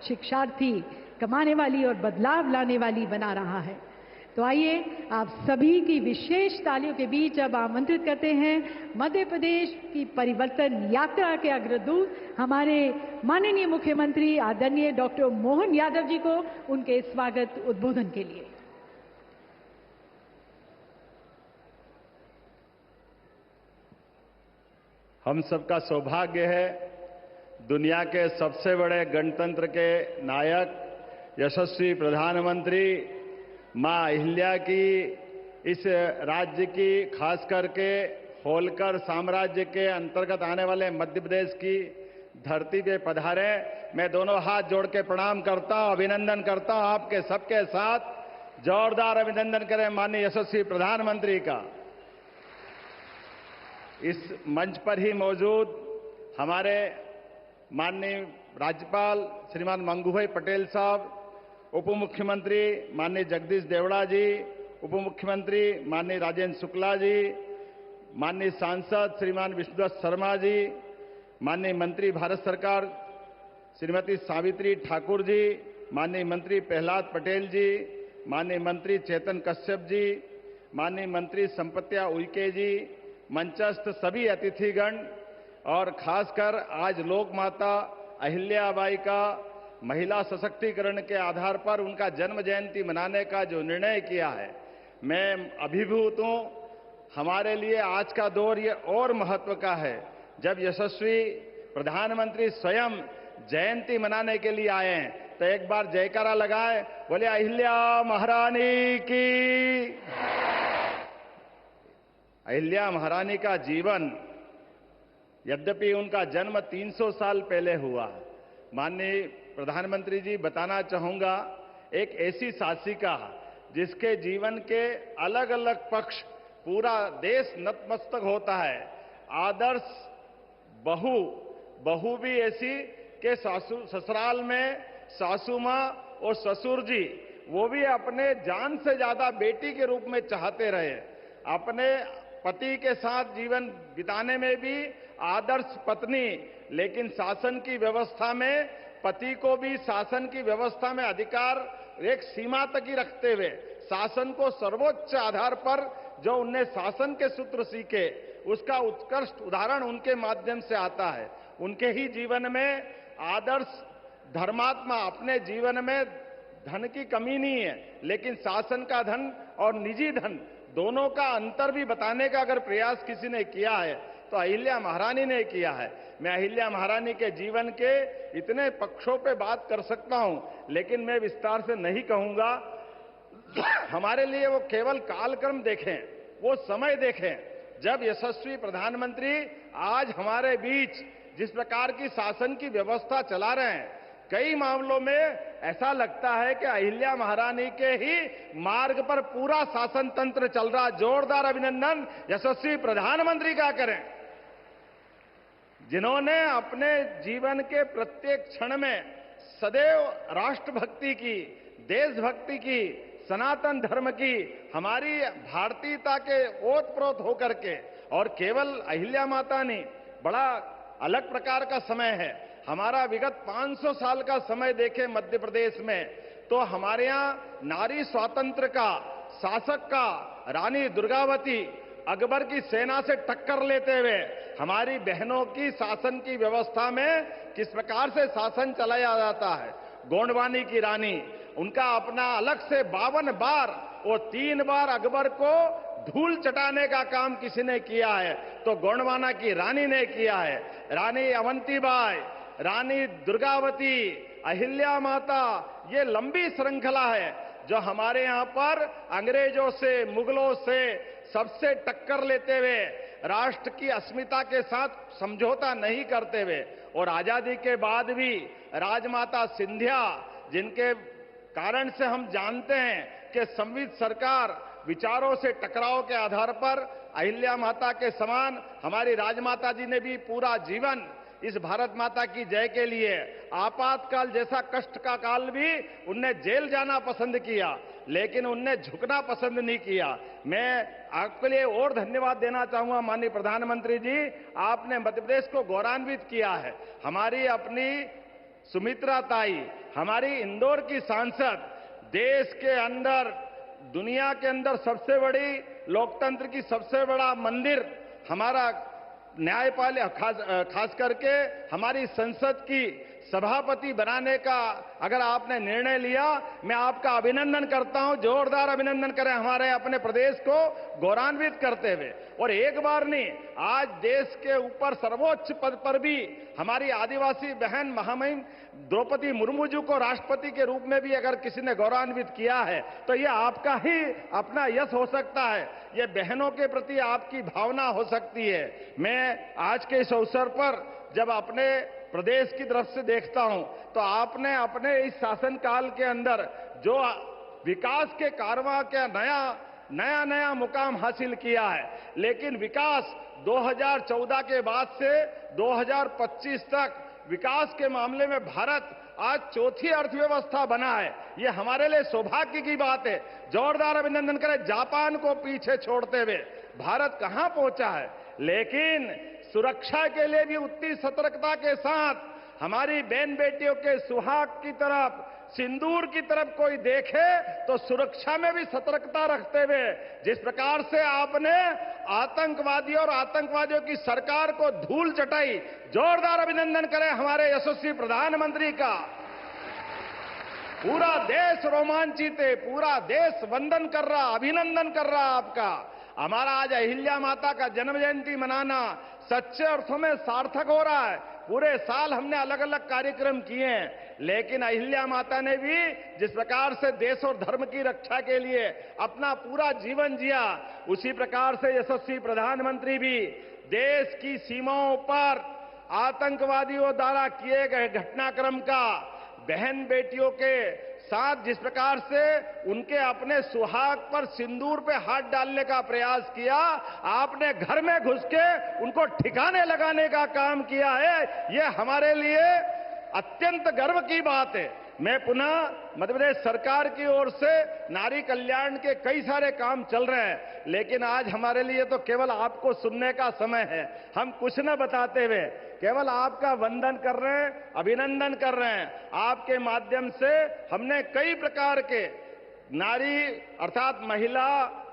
शिक्षार्थी, कमाने वाली और बदलाव लाने वाली बना रहा है। तो आइए आप सभी की विशेष तालियों के बीच अब आमंत्रित करते हैं मध्य प्रदेश की परिवर्तन यात्रा के अग्रदूत हमारे माननीय मुख्यमंत्री आदरणीय डॉक्टर मोहन यादव जी को उनके स्वागत उद्बोधन के लिए। हम सबका सौभाग्य है दुनिया के सबसे बड़े गणतंत्र के नायक यशस्वी प्रधानमंत्री मां अहिल्या की इस राज्य की खास करके होलकर साम्राज्य के अंतर्गत आने वाले मध्य प्रदेश की धरती पे पधारे। मैं दोनों हाथ जोड़ के प्रणाम करता हूं, अभिनंदन करता हूं। आपके सबके साथ जोरदार अभिनंदन करें माननीय यशस्वी प्रधानमंत्री का। इस मंच पर ही मौजूद हमारे माननीय राज्यपाल श्रीमान मंगूभाई पटेल साहब, उप मुख्यमंत्री माननीय जगदीश देवड़ा जी, उप मुख्यमंत्री माननीय राजेंद्र शुक्ला जी, माननीय सांसद श्रीमान विष्णुदत्त शर्मा जी, माननीय मंत्री भारत सरकार श्रीमती सावित्री ठाकुर जी, माननीय मंत्री प्रहलाद पटेल जी, माननीय मंत्री चेतन कश्यप जी, माननीय मंत्री संपत्या उइके जी, मंचस्थ सभी अतिथिगण और खासकर आज लोक माता अहिल्याबाई का महिला सशक्तिकरण के आधार पर उनका जन्म जयंती मनाने का जो निर्णय किया है, मैं अभिभूत हूं। हमारे लिए आज का दौर ये और महत्व का है जब यशस्वी प्रधानमंत्री स्वयं जयंती मनाने के लिए आए हैं। तो एक बार जयकारा लगाए, बोले अहिल्या महारानी की। अहिल्या महारानी का जीवन, यद्यपि उनका जन्म 300 साल पहले हुआ, माननीय प्रधानमंत्री जी बताना चाहूंगा, एक ऐसी शासिका जिसके जीवन के अलग अलग पक्ष पूरा देश नतमस्तक होता है। आदर्श बहू भी ऐसी कि ससुराल में सासू मां और ससुर जी वो भी अपने जान से ज्यादा बेटी के रूप में चाहते रहे। अपने पति के साथ जीवन बिताने में भी आदर्श पत्नी, लेकिन शासन की व्यवस्था में पति को भी शासन की व्यवस्था में अधिकार एक सीमा तक ही रखते हुए शासन को सर्वोच्च आधार पर जो उनने शासन के सूत्र सीखे, उसका उत्कृष्ट उदाहरण उनके माध्यम से आता है। उनके ही जीवन में आदर्श धर्मात्मा, अपने जीवन में धन की कमी नहीं है, लेकिन शासन का धन और निजी धन दोनों का अंतर भी बताने का अगर प्रयास किसी ने किया है तो अहिल्या महारानी ने किया है। मैं अहिल्या महारानी के जीवन के इतने पक्षों पे बात कर सकता हूं, लेकिन मैं विस्तार से नहीं कहूंगा। हमारे लिए वो केवल कालक्रम देखें, वो समय देखें जब यशस्वी प्रधानमंत्री आज हमारे बीच जिस प्रकार की शासन की व्यवस्था चला रहे हैं, कई मामलों में ऐसा लगता है कि अहिल्या महारानी के ही मार्ग पर पूरा शासन तंत्र चल रहा। जोरदार अभिनंदन यशस्वी प्रधानमंत्री का करें, जिन्होंने अपने जीवन के प्रत्येक क्षण में सदैव राष्ट्रभक्ति की, देशभक्ति की, सनातन धर्म की, हमारी भारतीयता के ओतप्रोत होकर के, और केवल अहिल्या माता नहीं, बड़ा अलग प्रकार का समय है। हमारा विगत 500 साल का समय देखें मध्य प्रदेश में, तो हमारे यहाँ नारी स्वातंत्र का, शासक का, रानी दुर्गावती अकबर की सेना से टक्कर लेते हुए हमारी बहनों की शासन की व्यवस्था में किस प्रकार से शासन चलाया जाता है। गोंडवानी की रानी, उनका अपना अलग से 52 बार और 3 बार अकबर को धूल चटाने का काम किसी ने किया है तो गोंडवाना की रानी ने किया है। रानी अवंतीबाई, रानी दुर्गावती, अहिल्या माता, ये लंबी श्रृंखला है जो हमारे यहां पर अंग्रेजों से, मुगलों से सबसे टक्कर लेते हुए राष्ट्र की अस्मिता के साथ समझौता नहीं करते हुए, और आजादी के बाद भी राजमाता सिंधिया, जिनके कारण से हम जानते हैं कि संविध सरकार विचारों से टकराव के आधार पर अहिल्या माता के समान हमारी राजमाता जी ने भी पूरा जीवन इस भारत माता की जय के लिए, आपातकाल जैसा कष्ट का काल भी उनने जेल जाना पसंद किया, लेकिन उनने झुकना पसंद नहीं किया। मैं आपके लिए और धन्यवाद देना चाहूंगा माननीय प्रधानमंत्री जी, आपने मध्य प्रदेश को गौरवान्वित किया है। हमारी अपनी सुमित्रा ताई, हमारी इंदौर की सांसद, देश के अंदर, दुनिया के अंदर सबसे बड़ी लोकतंत्र की सबसे बड़ा मंदिर हमारा न्यायपालिका, खास करके हमारी संसद की सभापति बनाने का अगर आपने निर्णय लिया, मैं आपका अभिनंदन करता हूं। जोरदार अभिनंदन करें हमारे अपने प्रदेश को गौरवान्वित करते हुए। और एक बार नहीं, आज देश के ऊपर सर्वोच्च पद पर भी हमारी आदिवासी बहन महामहिम द्रौपदी मुर्मू जी को राष्ट्रपति के रूप में भी अगर किसी ने गौरवान्वित किया है तो यह आपका ही अपना यश हो सकता है, यह बहनों के प्रति आपकी भावना हो सकती है। मैं आज के इस अवसर पर जब अपने प्रदेश की तरफ से देखता हूं तो आपने अपने इस शासनकाल के अंदर जो विकास के कारवां का नया मुकाम हासिल किया है, लेकिन विकास 2014 के बाद से 2025 तक विकास के मामले में भारत आज चौथी अर्थव्यवस्था बना है। ये हमारे लिए सौभाग्य की बात है। जोरदार अभिनंदन करें। जापान को पीछे छोड़ते हुए भारत कहां पहुंचा है, लेकिन सुरक्षा के लिए भी उतनी सतर्कता के साथ हमारी बहन बेटियों के सुहाग की तरफ, सिंदूर की तरफ कोई देखे तो सुरक्षा में भी सतर्कता रखते हुए जिस प्रकार से आपने आतंकवादियों और आतंकवादियों की सरकार को धूल चटाई, जोरदार अभिनंदन करें हमारे यशस्वी प्रधानमंत्री का। पूरा देश रोमांचित है, पूरा देश वंदन कर रहा, अभिनंदन कर रहा आपका। हमारा आज अहिल्या माता का जन्म जयंती मनाना सच्चे अर्थों में सार्थक हो रहा है। पूरे साल हमने अलग अलग कार्यक्रम किए हैं, लेकिन अहिल्या माता ने भी जिस प्रकार से देश और धर्म की रक्षा के लिए अपना पूरा जीवन जिया, उसी प्रकार से यशस्वी प्रधानमंत्री भी देश की सीमाओं पर आतंकवादियों द्वारा किए गए घटनाक्रम का बहन बेटियों के साथ जिस प्रकार से उनके अपने सुहाग पर सिंदूर पे हाथ डालने का प्रयास किया, आपने घर में घुस के उनको ठिकाने लगाने का काम किया है। ये हमारे लिए अत्यंत गर्व की बात है। मैं पुनः मध्य प्रदेश सरकार की ओर से नारी कल्याण के कई सारे काम चल रहे हैं, लेकिन आज हमारे लिए तो केवल आपको सुनने का समय है। हम कुछ न बताते हुए केवल आपका वंदन कर रहे हैं, अभिनंदन कर रहे हैं। आपके माध्यम से हमने कई प्रकार के नारी अर्थात महिला,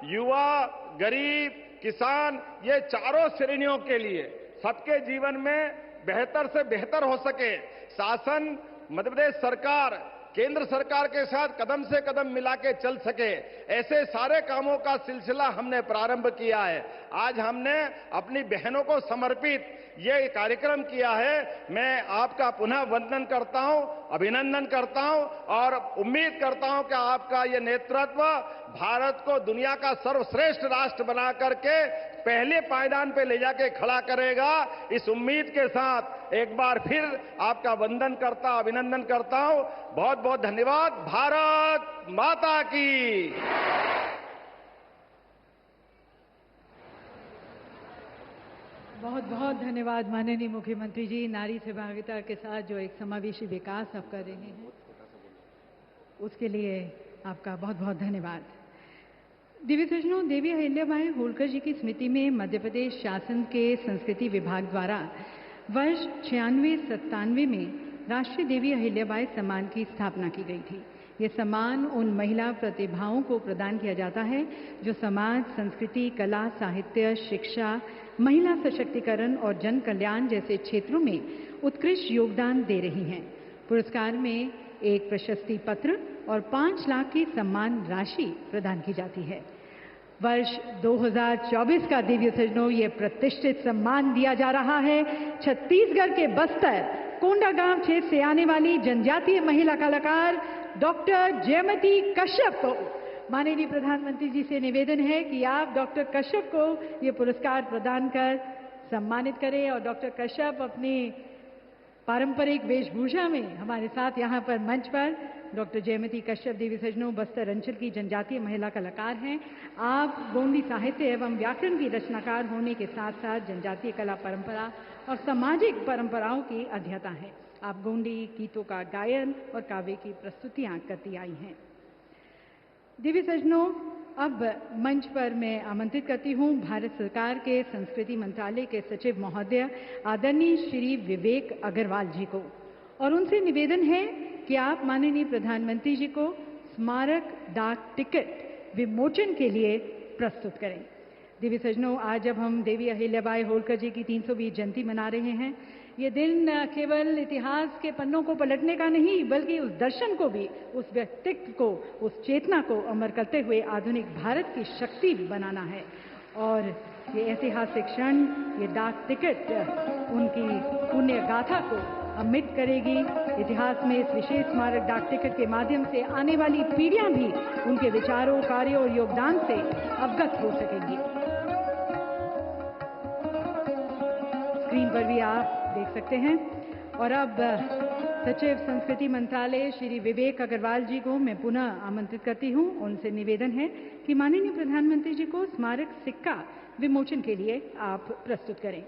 युवा, गरीब, किसान, ये चारों श्रेणियों के लिए सबके जीवन में बेहतर से बेहतर हो सके, शासन मध्य प्रदेश सरकार केंद्र सरकार के साथ कदम से कदम मिला के चल सके, ऐसे सारे कामों का सिलसिला हमने प्रारंभ किया है। आज हमने अपनी बहनों को समर्पित ये कार्यक्रम किया है। मैं आपका पुनः वंदन करता हूं, अभिनंदन करता हूं और उम्मीद करता हूं कि आपका ये नेतृत्व भारत को दुनिया का सर्वश्रेष्ठ राष्ट्र बना करके पहले पायदान पे ले जाके खड़ा करेगा। इस उम्मीद के साथ एक बार फिर आपका वंदन करता, अभिनंदन करता हूं। बहुत बहुत धन्यवाद। भारत माता की। बहुत बहुत धन्यवाद माननीय मुख्यमंत्री जी। नारी सहभागिता के साथ जो एक समावेशी विकास आप कर रहे हैं, उसके लिए आपका बहुत बहुत धन्यवाद। दिव्य सज्जनों, देवी अहिल्याबाई होलकर जी की स्मृति में मध्य प्रदेश शासन के संस्कृति विभाग द्वारा वर्ष 96-97 में राष्ट्रीय देवी अहिल्याबाई सम्मान की स्थापना की गई थी। ये सम्मान उन महिला प्रतिभाओं को प्रदान किया जाता है जो समाज, संस्कृति, कला, साहित्य, शिक्षा, महिला सशक्तिकरण और जन कल्याण जैसे क्षेत्रों में उत्कृष्ट योगदान दे रही हैं। पुरस्कार में एक प्रशस्ति पत्र और 5 लाख की सम्मान राशि प्रदान की जाती है। वर्ष 2024 का दिव्य सज्जनों ये प्रतिष्ठित सम्मान दिया जा रहा है छत्तीसगढ़ के बस्तर कोंडागांव क्षेत्र से आने वाली जनजातीय महिला कलाकार डॉक्टर जयमती कश्यप को। माननीय प्रधानमंत्री जी से निवेदन है कि आप डॉक्टर कश्यप को ये पुरस्कार प्रदान कर सम्मानित करें और डॉक्टर कश्यप अपनी पारंपरिक वेशभूषा में हमारे साथ यहाँ पर मंच पर डॉक्टर जयमती कश्यप देवी सज्जनों बस्तर अंचल की जनजातीय महिला कलाकार हैं। आप गोंडी साहित्य एवं व्याकरण की रचनाकार होने के साथ साथ जनजातीय कला परंपरा और सामाजिक परंपराओं की अध्येता हैं। आप गोंडी गीतों का गायन और काव्य की प्रस्तुतियां करती आई हैं। दिव्य सज्जनों, अब मंच पर मैं आमंत्रित करती हूं भारत सरकार के संस्कृति मंत्रालय के सचिव महोदय आदरणीय श्री विवेक अग्रवाल जी को, और उनसे निवेदन है कि आप माननीय प्रधानमंत्री जी को स्मारक डाक टिकट विमोचन के लिए प्रस्तुत करें। दिव्य सज्जनों, आज जब हम देवी अहिल्याबाई होलकर जी की 320 जयंती मना रहे हैं, ये दिन केवल इतिहास के पन्नों को पलटने का नहीं बल्कि उस दर्शन को भी, उस व्यक्तित्व को, उस चेतना को अमर करते हुए आधुनिक भारत की शक्ति बनाना है। और ये ऐतिहासिक क्षण, ये डाक टिकट उनकी पुण्य गाथा को अमिट करेगी। इतिहास में इस विशेष स्मारक डाक टिकट के माध्यम से आने वाली पीढ़ियां भी उनके विचारों, कार्यों और योगदान से अवगत हो सकेंगी। स्क्रीन पर भी आप देख सकते हैं। और अब सचिव संस्कृति मंत्रालय श्री विवेक अग्रवाल जी को मैं पुनः आमंत्रित करती हूं। उनसे निवेदन है कि माननीय प्रधानमंत्री जी को स्मारक सिक्का विमोचन के लिए आप प्रस्तुत करें।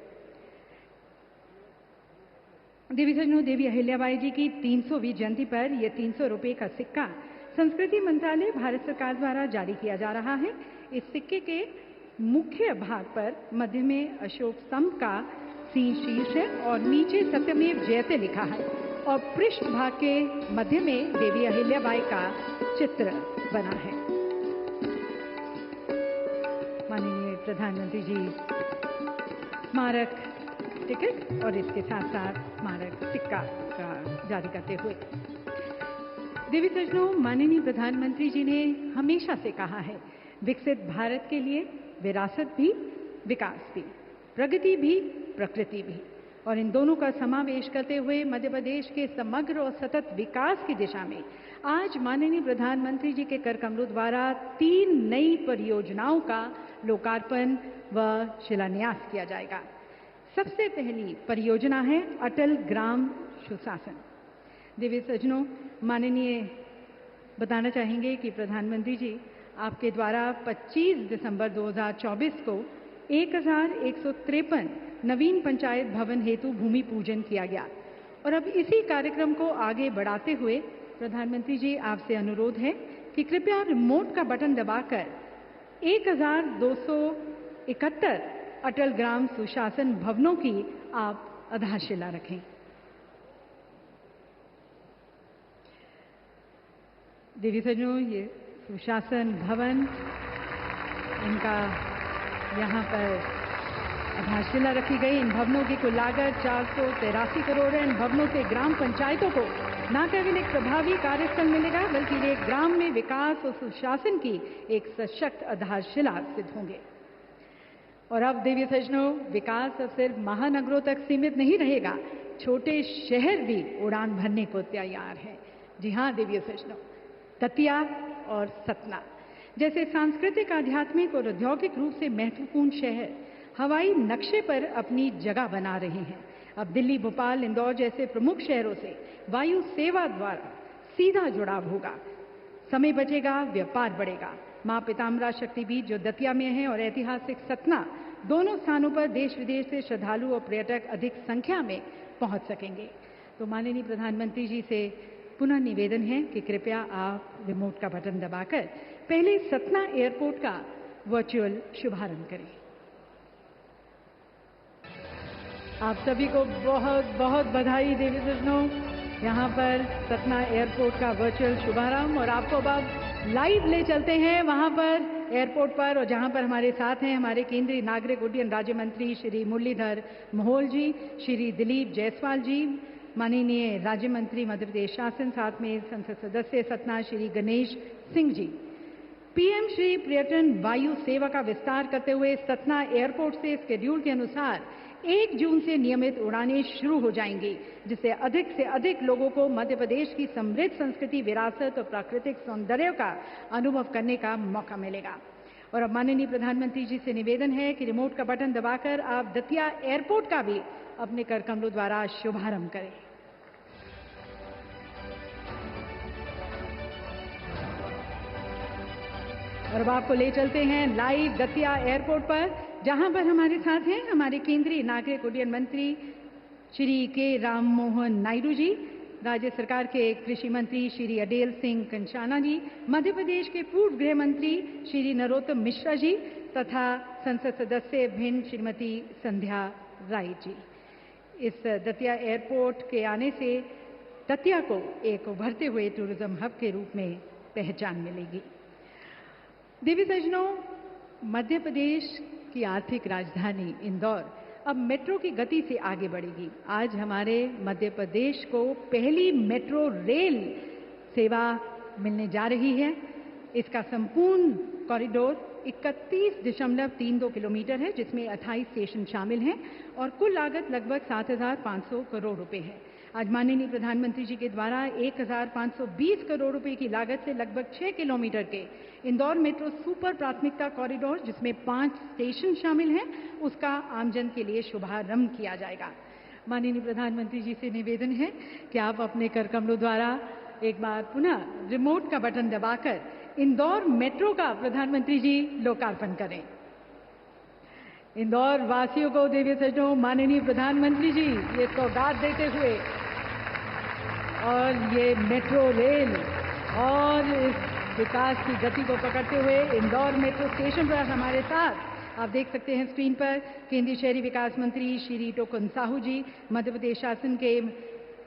देवी सज्जनों, देवी अहिल्याबाई जी की 300वीं जयंती पर यह 300 रुपये का सिक्का संस्कृति मंत्रालय भारत सरकार द्वारा जारी किया जा रहा है। इस सिक्के के मुख्य भाग पर मध्य में अशोक स्तंभ का शीर्ष है और नीचे सत्यमेव जयते लिखा है और पृष्ठ भाग के मध्य में देवी अहिल्याबाई का चित्र बना है। माननीय प्रधानमंत्री जी स्मारक टिकट और इसके साथ साथ स्मारक सिक्का का जारी करते हुए, देवी सज्जनों, माननीय प्रधानमंत्री जी ने हमेशा से कहा है, विकसित भारत के लिए विरासत भी, विकास भी, प्रगति भी, प्रकृति भी, और इन दोनों का समावेश करते हुए मध्य प्रदेश के समग्र और सतत विकास की दिशा में आज माननीय प्रधानमंत्री जी के कर कमलों द्वारा 3 नई परियोजनाओं का लोकार्पण व शिलान्यास किया जाएगा। सबसे पहली परियोजना है अटल ग्राम सुशासन। दिव्य सज्जनों, माननीय बताना चाहेंगे कि प्रधानमंत्री जी आपके द्वारा 25 दिसंबर 2024 को 1153 नवीन पंचायत भवन हेतु भूमि पूजन किया गया और अब इसी कार्यक्रम को आगे बढ़ाते हुए प्रधानमंत्री जी आपसे अनुरोध है कि कृपया रिमोट का बटन दबाकर 1271 अटल ग्राम सुशासन भवनों की आप आधारशिला रखें। देवी सज्जनों, ये सुशासन भवन, इनका यहाँ पर आधारशिला रखी गई। इन भवनों की कुल लागत 483 करोड़ है। इन भवनों से ग्राम पंचायतों को न केवल एक प्रभावी कार्यस्थल मिलेगा, बल्कि वे ग्राम में विकास और सुशासन की एक सशक्त आधारशिला सिद्ध होंगे। और अब देवी सज्जनों, विकास अब सिर्फ महानगरों तक सीमित नहीं रहेगा, छोटे शहर भी उड़ान भरने को तैयार हैं। जी हाँ देवी सज्जनों, दतिया और सतना जैसे सांस्कृतिक, आध्यात्मिक और औद्योगिक रूप से महत्वपूर्ण शहर हवाई नक्शे पर अपनी जगह बना रहे हैं। अब दिल्ली, भोपाल, इंदौर जैसे प्रमुख शहरों से वायु सेवा द्वारा सीधा जुड़ाव होगा, समय बचेगा, व्यापार बढ़ेगा। मां पीताम्बरा शक्तिपीठ जो दतिया में है और ऐतिहासिक सतना, दोनों स्थानों पर देश विदेश से श्रद्धालु और पर्यटक अधिक संख्या में पहुंच सकेंगे। तो माननीय प्रधानमंत्री जी से पुनः निवेदन है कि कृपया आप रिमोट का बटन दबाकर पहले सतना एयरपोर्ट का वर्चुअल शुभारंभ करें। आप सभी को बहुत बहुत बधाई देवी सज्जनों, यहाँ पर सतना एयरपोर्ट का वर्चुअल शुभारंभ। और आपको अब लाइव ले चलते हैं वहाँ पर एयरपोर्ट पर, और जहाँ पर हमारे साथ हैं हमारे केंद्रीय नागरिक उड्डयन राज्य मंत्री श्री मुरलीधर मोहोल जी, श्री दिलीप जायसवाल जी, माननीय राज्य मंत्री मध्य प्रदेश शासन, साथ में संसद सदस्य सतना श्री गणेश सिंह जी। पीएम श्री पर्यटन वायु सेवा का विस्तार करते हुए सतना एयरपोर्ट से शेड्यूल के अनुसार 1 जून से नियमित उड़ानें शुरू हो जाएंगी, जिससे अधिक से अधिक लोगों को मध्य प्रदेश की समृद्ध संस्कृति, विरासत और प्राकृतिक सौंदर्य का अनुभव करने का मौका मिलेगा। और अब माननीय प्रधानमंत्री जी से निवेदन है कि रिमोट का बटन दबाकर आप दतिया एयरपोर्ट का भी अपने कर कमलों द्वारा शुभारंभ करें। और अब आपको ले चलते हैं लाइव दतिया एयरपोर्ट पर, जहां पर हमारे साथ हैं हमारे केंद्रीय नागरिक उड्डयन मंत्री श्री के राम मोहन नायडू जी, राज्य सरकार के कृषि मंत्री श्री अडेल सिंह कंचाना जी, मध्य प्रदेश के पूर्व गृह मंत्री श्री नरोत्तम मिश्रा जी तथा संसद सदस्य भिंड श्रीमती संध्या राय जी। इस दतिया एयरपोर्ट के आने से दतिया को एक उभरते हुए टूरिज्म हब के रूप में पहचान मिलेगी। देवी सज्जनों, मध्य प्रदेश की आर्थिक राजधानी इंदौर अब मेट्रो की गति से आगे बढ़ेगी। आज हमारे मध्य प्रदेश को पहली मेट्रो रेल सेवा मिलने जा रही है। इसका संपूर्ण कॉरिडोर 31.32 किलोमीटर है, जिसमें 28 स्टेशन शामिल हैं और कुल लागत लगभग 7,500 करोड़ रुपए है। आज माननीय प्रधानमंत्री जी के द्वारा 1,520 करोड़ रुपए की लागत से लगभग 6 किलोमीटर के इंदौर मेट्रो सुपर प्राथमिकता कॉरिडोर, जिसमें 5 स्टेशन शामिल हैं, उसका आमजन के लिए शुभारंभ किया जाएगा। माननीय प्रधानमंत्री जी से निवेदन है कि आप अपने कर कमलों द्वारा एक बार पुनः रिमोट का बटन दबाकर इंदौर मेट्रो का प्रधानमंत्री जी लोकार्पण करें। इंदौर वासियों को देवी सज्जनों, माननीय प्रधानमंत्री जी ये सौगात देते हुए और ये मेट्रो रेल और इस विकास की गति को पकड़ते हुए इंदौर मेट्रो स्टेशन पर हमारे साथ आप देख सकते हैं स्क्रीन पर केंद्रीय शहरी विकास मंत्री श्री टोकन साहू जी, मध्य प्रदेश शासन के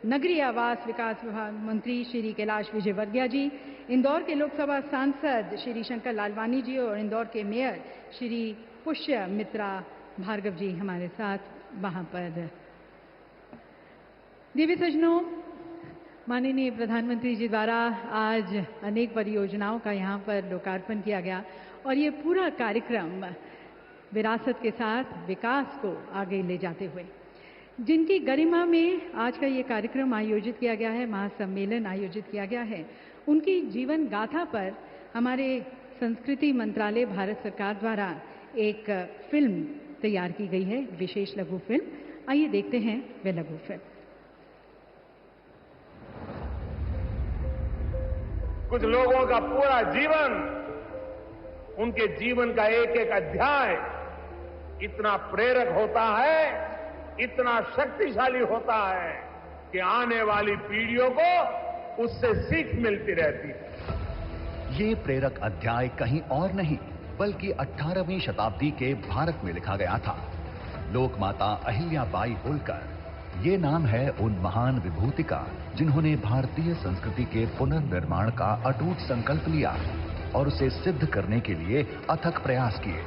नगरीय आवास विकास विभाग मंत्री श्री कैलाश विजयवर्गीय जी, इंदौर के लोकसभा सांसद श्री शंकर लालवानी जी और इंदौर के मेयर श्री पुष्य मित्रा भार्गव जी हमारे साथ वहां पर। देवी सज्जनों, माननीय प्रधानमंत्री जी द्वारा आज अनेक परियोजनाओं का यहाँ पर लोकार्पण किया गया और ये पूरा कार्यक्रम विरासत के साथ विकास को आगे ले जाते हुए, जिनकी गरिमा में आज का ये कार्यक्रम आयोजित किया गया है, महासम्मेलन आयोजित किया गया है, उनकी जीवन गाथा पर हमारे संस्कृति मंत्रालय भारत सरकार द्वारा एक फिल्म तैयार की गई है, विशेष लघु फिल्म। आइए देखते हैं वह लघु फिल्म। कुछ लोगों का पूरा जीवन, उनके जीवन का एक एक अध्याय इतना प्रेरक होता है, इतना शक्तिशाली होता है कि आने वाली पीढ़ियों को उससे सीख मिलती रहती है। ये प्रेरक अध्याय कहीं और नहीं बल्कि 18वीं शताब्दी के भारत में लिखा गया था। लोक माता अहिल्याबाई होलकर, ये नाम है उन महान विभूति का जिन्होंने भारतीय संस्कृति के पुनर्निर्माण का अटूट संकल्प लिया और उसे सिद्ध करने के लिए अथक प्रयास किए।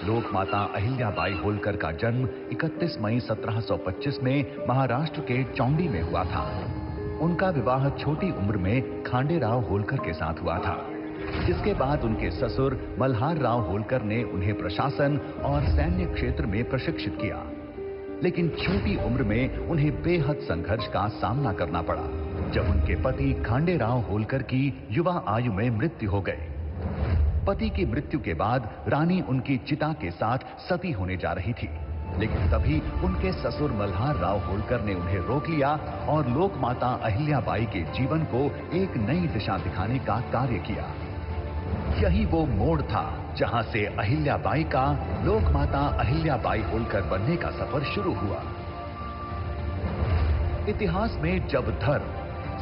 लोक माता अहिल्याबाई होलकर का जन्म 31 मई 1725 में महाराष्ट्र के चौंडी में हुआ था। उनका विवाह छोटी उम्र में खांडेराव होलकर के साथ हुआ था, जिसके बाद उनके ससुर मल्हार राव होलकर ने उन्हें प्रशासन और सैन्य क्षेत्र में प्रशिक्षित किया। लेकिन छोटी उम्र में उन्हें बेहद संघर्ष का सामना करना पड़ा, जब उनके पति खांडेराव होलकर की युवा आयु में मृत्यु हो गई। पति की मृत्यु के बाद रानी उनकी चिता के साथ सती होने जा रही थी, लेकिन तभी उनके ससुर मल्हार राव होलकर ने उन्हें रोक लिया और लोक माता अहिल्याबाई के जीवन को एक नई दिशा दिखाने का कार्य किया। यही वो मोड़ था जहां से अहिल्याबाई का लोक माता अहिल्याबाई होलकर बनने का सफर शुरू हुआ। इतिहास में जब धर्म,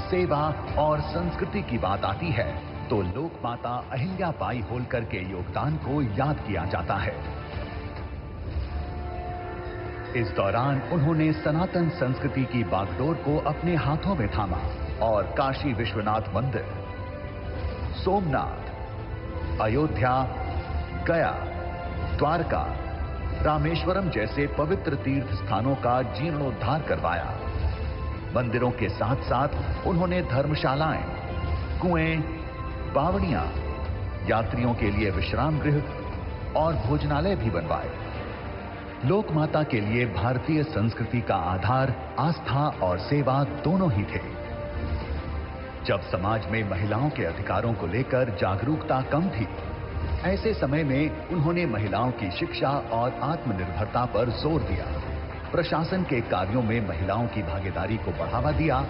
सेवा और संस्कृति की बात आती है तो लोक माता अहिल्याबाई होलकर के योगदान को याद किया जाता है। इस दौरान उन्होंने सनातन संस्कृति की बागडोर को अपने हाथों में थामा और काशी विश्वनाथ मंदिर, सोमनाथ, अयोध्या, गया, द्वारका, रामेश्वरम जैसे पवित्र तीर्थ स्थानों का जीर्णोद्धार करवाया। मंदिरों के साथ साथ उन्होंने धर्मशालाएं, कुएं, बावड़ियां, यात्रियों के लिए विश्राम गृह और भोजनालय भी बनवाए। लोक माता के लिए भारतीय संस्कृति का आधार आस्था और सेवा दोनों ही थे। जब समाज में महिलाओं के अधिकारों को लेकर जागरूकता कम थी, ऐसे समय में उन्होंने महिलाओं की शिक्षा और आत्मनिर्भरता पर जोर दिया। प्रशासन के कार्यों में महिलाओं की भागीदारी को बढ़ावा दिया,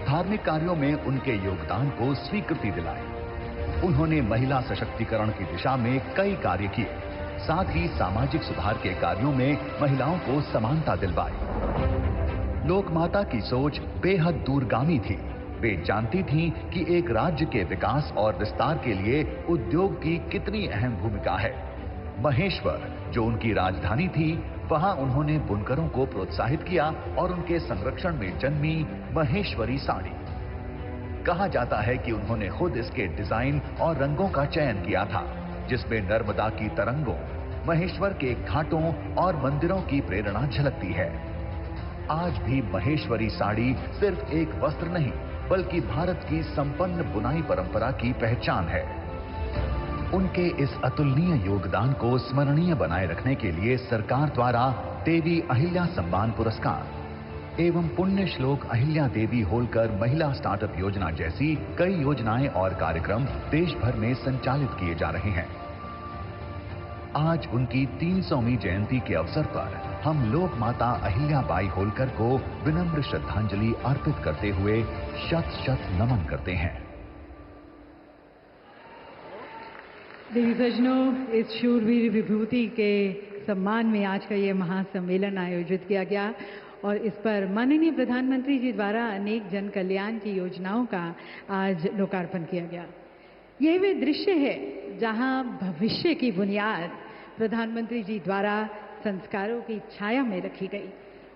धार्मिक कार्यों में उनके योगदान को स्वीकृति दिलाई। उन्होंने महिला सशक्तिकरण की दिशा में कई कार्य किए, साथ ही सामाजिक सुधार के कार्यों में महिलाओं को समानता दिलवाई। लोक माता की सोच बेहद दूरगामी थी। वे जानती थीं कि एक राज्य के विकास और विस्तार के लिए उद्योग की कितनी अहम भूमिका है। महेश्वर, जो उनकी राजधानी थी, वहां उन्होंने बुनकरों को प्रोत्साहित किया और उनके संरक्षण में जन्मी महेश्वरी साड़ी। कहा जाता है कि उन्होंने खुद इसके डिजाइन और रंगों का चयन किया था, जिसमें नर्मदा की तरंगों, महेश्वर के घाटों और मंदिरों की प्रेरणा झलकती है। आज भी महेश्वरी साड़ी सिर्फ एक वस्त्र नहीं, बल्कि भारत की संपन्न बुनाई परंपरा की पहचान है। उनके इस अतुलनीय योगदान को स्मरणीय बनाए रखने के लिए सरकार द्वारा देवी अहिल्या सम्मान पुरस्कार एवं पुण्य श्लोक अहिल्या देवी होलकर महिला स्टार्टअप योजना जैसी कई योजनाएं और कार्यक्रम देश भर में संचालित किए जा रहे हैं। आज उनकी 300वीं जयंती के अवसर पर हम लोक माता अहिल्याबाई होलकर को विनम्र श्रद्धांजलि अर्पित करते हुए शत शत नमन करते हैं। देवी सज्जनों, इस शूरवीर विभूति के सम्मान में आज का ये महासम्मेलन आयोजित किया गया और इस पर माननीय प्रधानमंत्री जी द्वारा अनेक जन कल्याण की योजनाओं का आज लोकार्पण किया गया। यह वे दृश्य है जहां भविष्य की बुनियाद प्रधानमंत्री जी द्वारा संस्कारों की छाया में रखी गई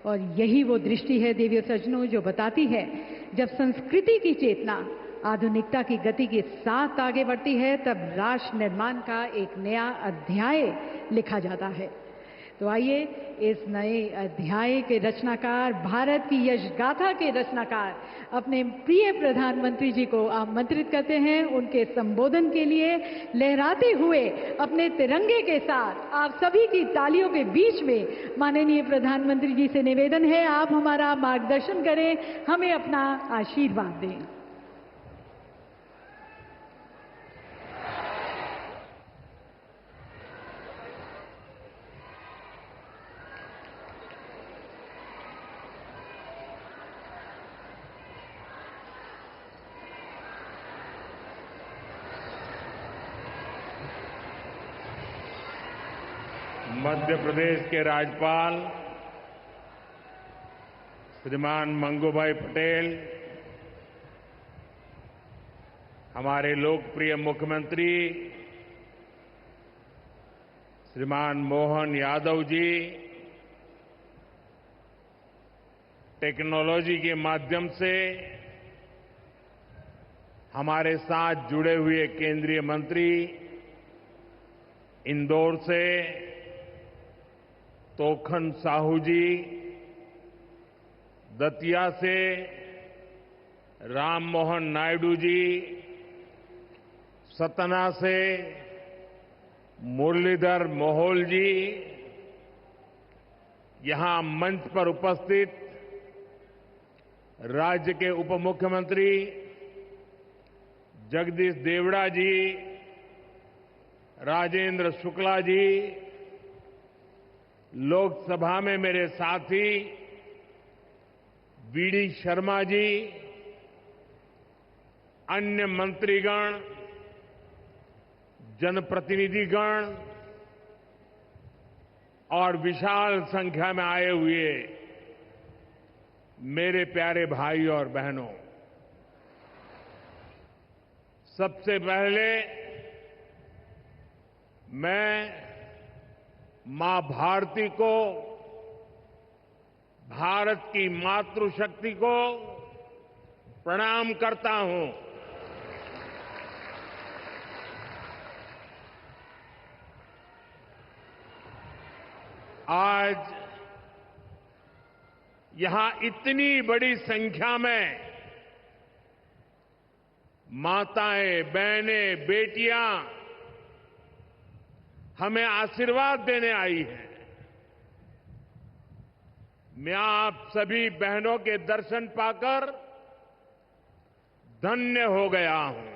और यही वो दृष्टि है देवी सज्जनों जो बताती है जब संस्कृति की चेतना आधुनिकता की गति के साथ आगे बढ़ती है तब राष्ट्र निर्माण का एक नया अध्याय लिखा जाता है। तो आइए इस नए अध्याय के रचनाकार, भारत की यशगाथा के रचनाकार अपने प्रिय प्रधानमंत्री जी को आमंत्रित करते हैं। उनके संबोधन के लिए लहराते हुए अपने तिरंगे के साथ आप सभी की तालियों के बीच में माननीय प्रधानमंत्री जी से निवेदन है आप हमारा मार्गदर्शन करें, हमें अपना आशीर्वाद दें। मध्य प्रदेश के राज्यपाल श्रीमान मंगूभाई पटेल, हमारे लोकप्रिय मुख्यमंत्री श्रीमान मोहन यादव जी, टेक्नोलॉजी के माध्यम से हमारे साथ जुड़े हुए केंद्रीय मंत्री इंदौर से तोखन साहू जी, दतिया से राम मोहन नायडू जी, सतना से मुरलीधर मोहोल जी, यहां मंच पर उपस्थित राज्य के उप मुख्यमंत्री जगदीश देवड़ा जी, राजेंद्र शुक्ला जी, लोकसभा में मेरे साथी बीडी शर्मा जी, अन्य मंत्रीगण, जनप्रतिनिधिगण और विशाल संख्या में आए हुए मेरे प्यारे भाई और बहनों, सबसे पहले मैं मां भारती को, भारत की मातृशक्ति को प्रणाम करता हूं। आज यहां इतनी बड़ी संख्या में माताएं, बहनें, बेटियां हमें आशीर्वाद देने आई हैं। मैं आप सभी बहनों के दर्शन पाकर धन्य हो गया हूं।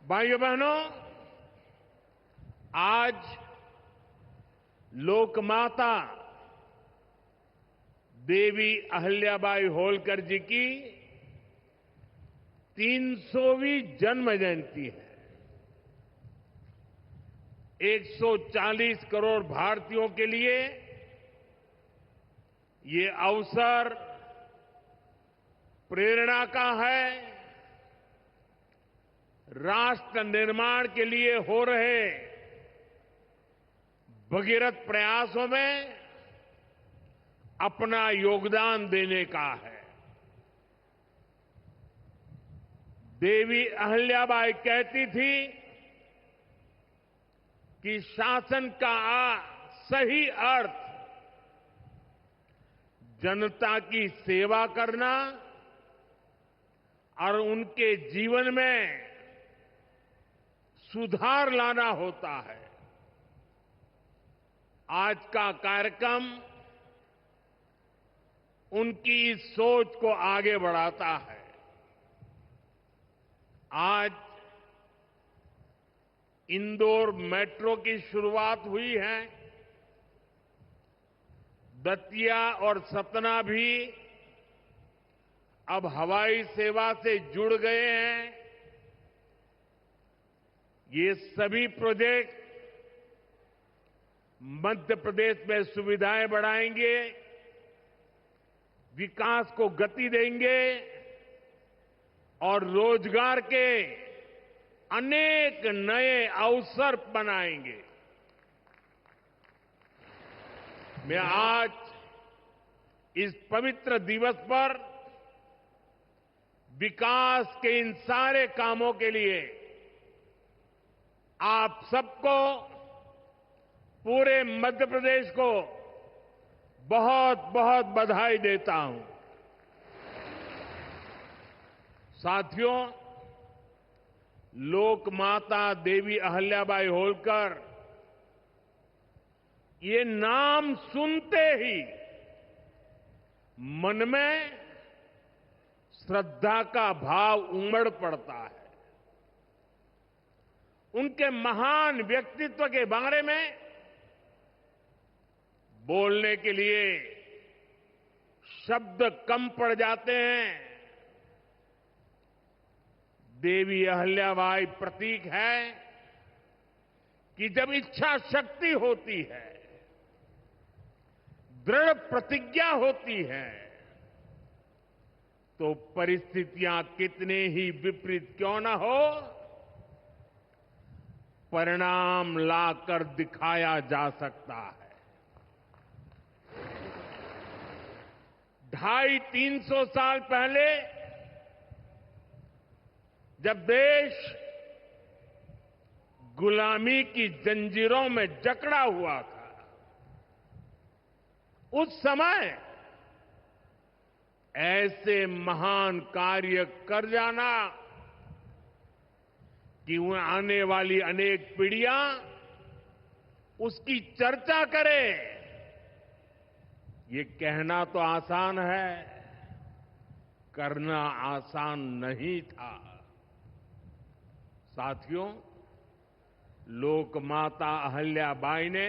भाइयों बहनों, आज लोकमाता देवी अहिल्याबाई होलकर जी की 300वीं जन्म जयंती है। 140 करोड़ भारतीयों के लिए ये अवसर प्रेरणा का है। राष्ट्र निर्माण के लिए हो रहे भगीरथ प्रयासों में अपना योगदान देने का है। देवी अहिल्याबाई कहती थी कि शासन का सही अर्थ जनता की सेवा करना और उनके जीवन में सुधार लाना होता है। आज का कार्यक्रम उनकी इस सोच को आगे बढ़ाता है। आज इंदौर मेट्रो की शुरुआत हुई है। दतिया और सतना भी अब हवाई सेवा से जुड़ गए हैं। ये सभी प्रोजेक्ट मध्य प्रदेश में सुविधाएं बढ़ाएंगे, विकास को गति देंगे और रोजगार के अनेक नए अवसर बनाएंगे। मैं आज इस पवित्र दिवस पर विकास के इन सारे कामों के लिए आप सबको, पूरे मध्य प्रदेश को बहुत बहुत बधाई देता हूं। साथियों, लोक माता देवी अहिल्याबाई होलकर, ये नाम सुनते ही मन में श्रद्धा का भाव उमड़ पड़ता है। उनके महान व्यक्तित्व के बारे में बोलने के लिए शब्द कम पड़ जाते हैं। देवी अहिल्याबाई प्रतीक है कि जब इच्छा शक्ति होती है, दृढ़ प्रतिज्ञा होती है, तो परिस्थितियां कितने ही विपरीत क्यों न हो, परिणाम लाकर दिखाया जा सकता है। 250-300 साल पहले जब देश गुलामी की जंजीरों में जकड़ा हुआ था, उस समय ऐसे महान कार्य कर जाना कि आने वाली अनेक पीढ़ियां उसकी चर्चा करें, ये कहना तो आसान है, करना आसान नहीं था। साथियों, लोकमाता अहल्याबाई ने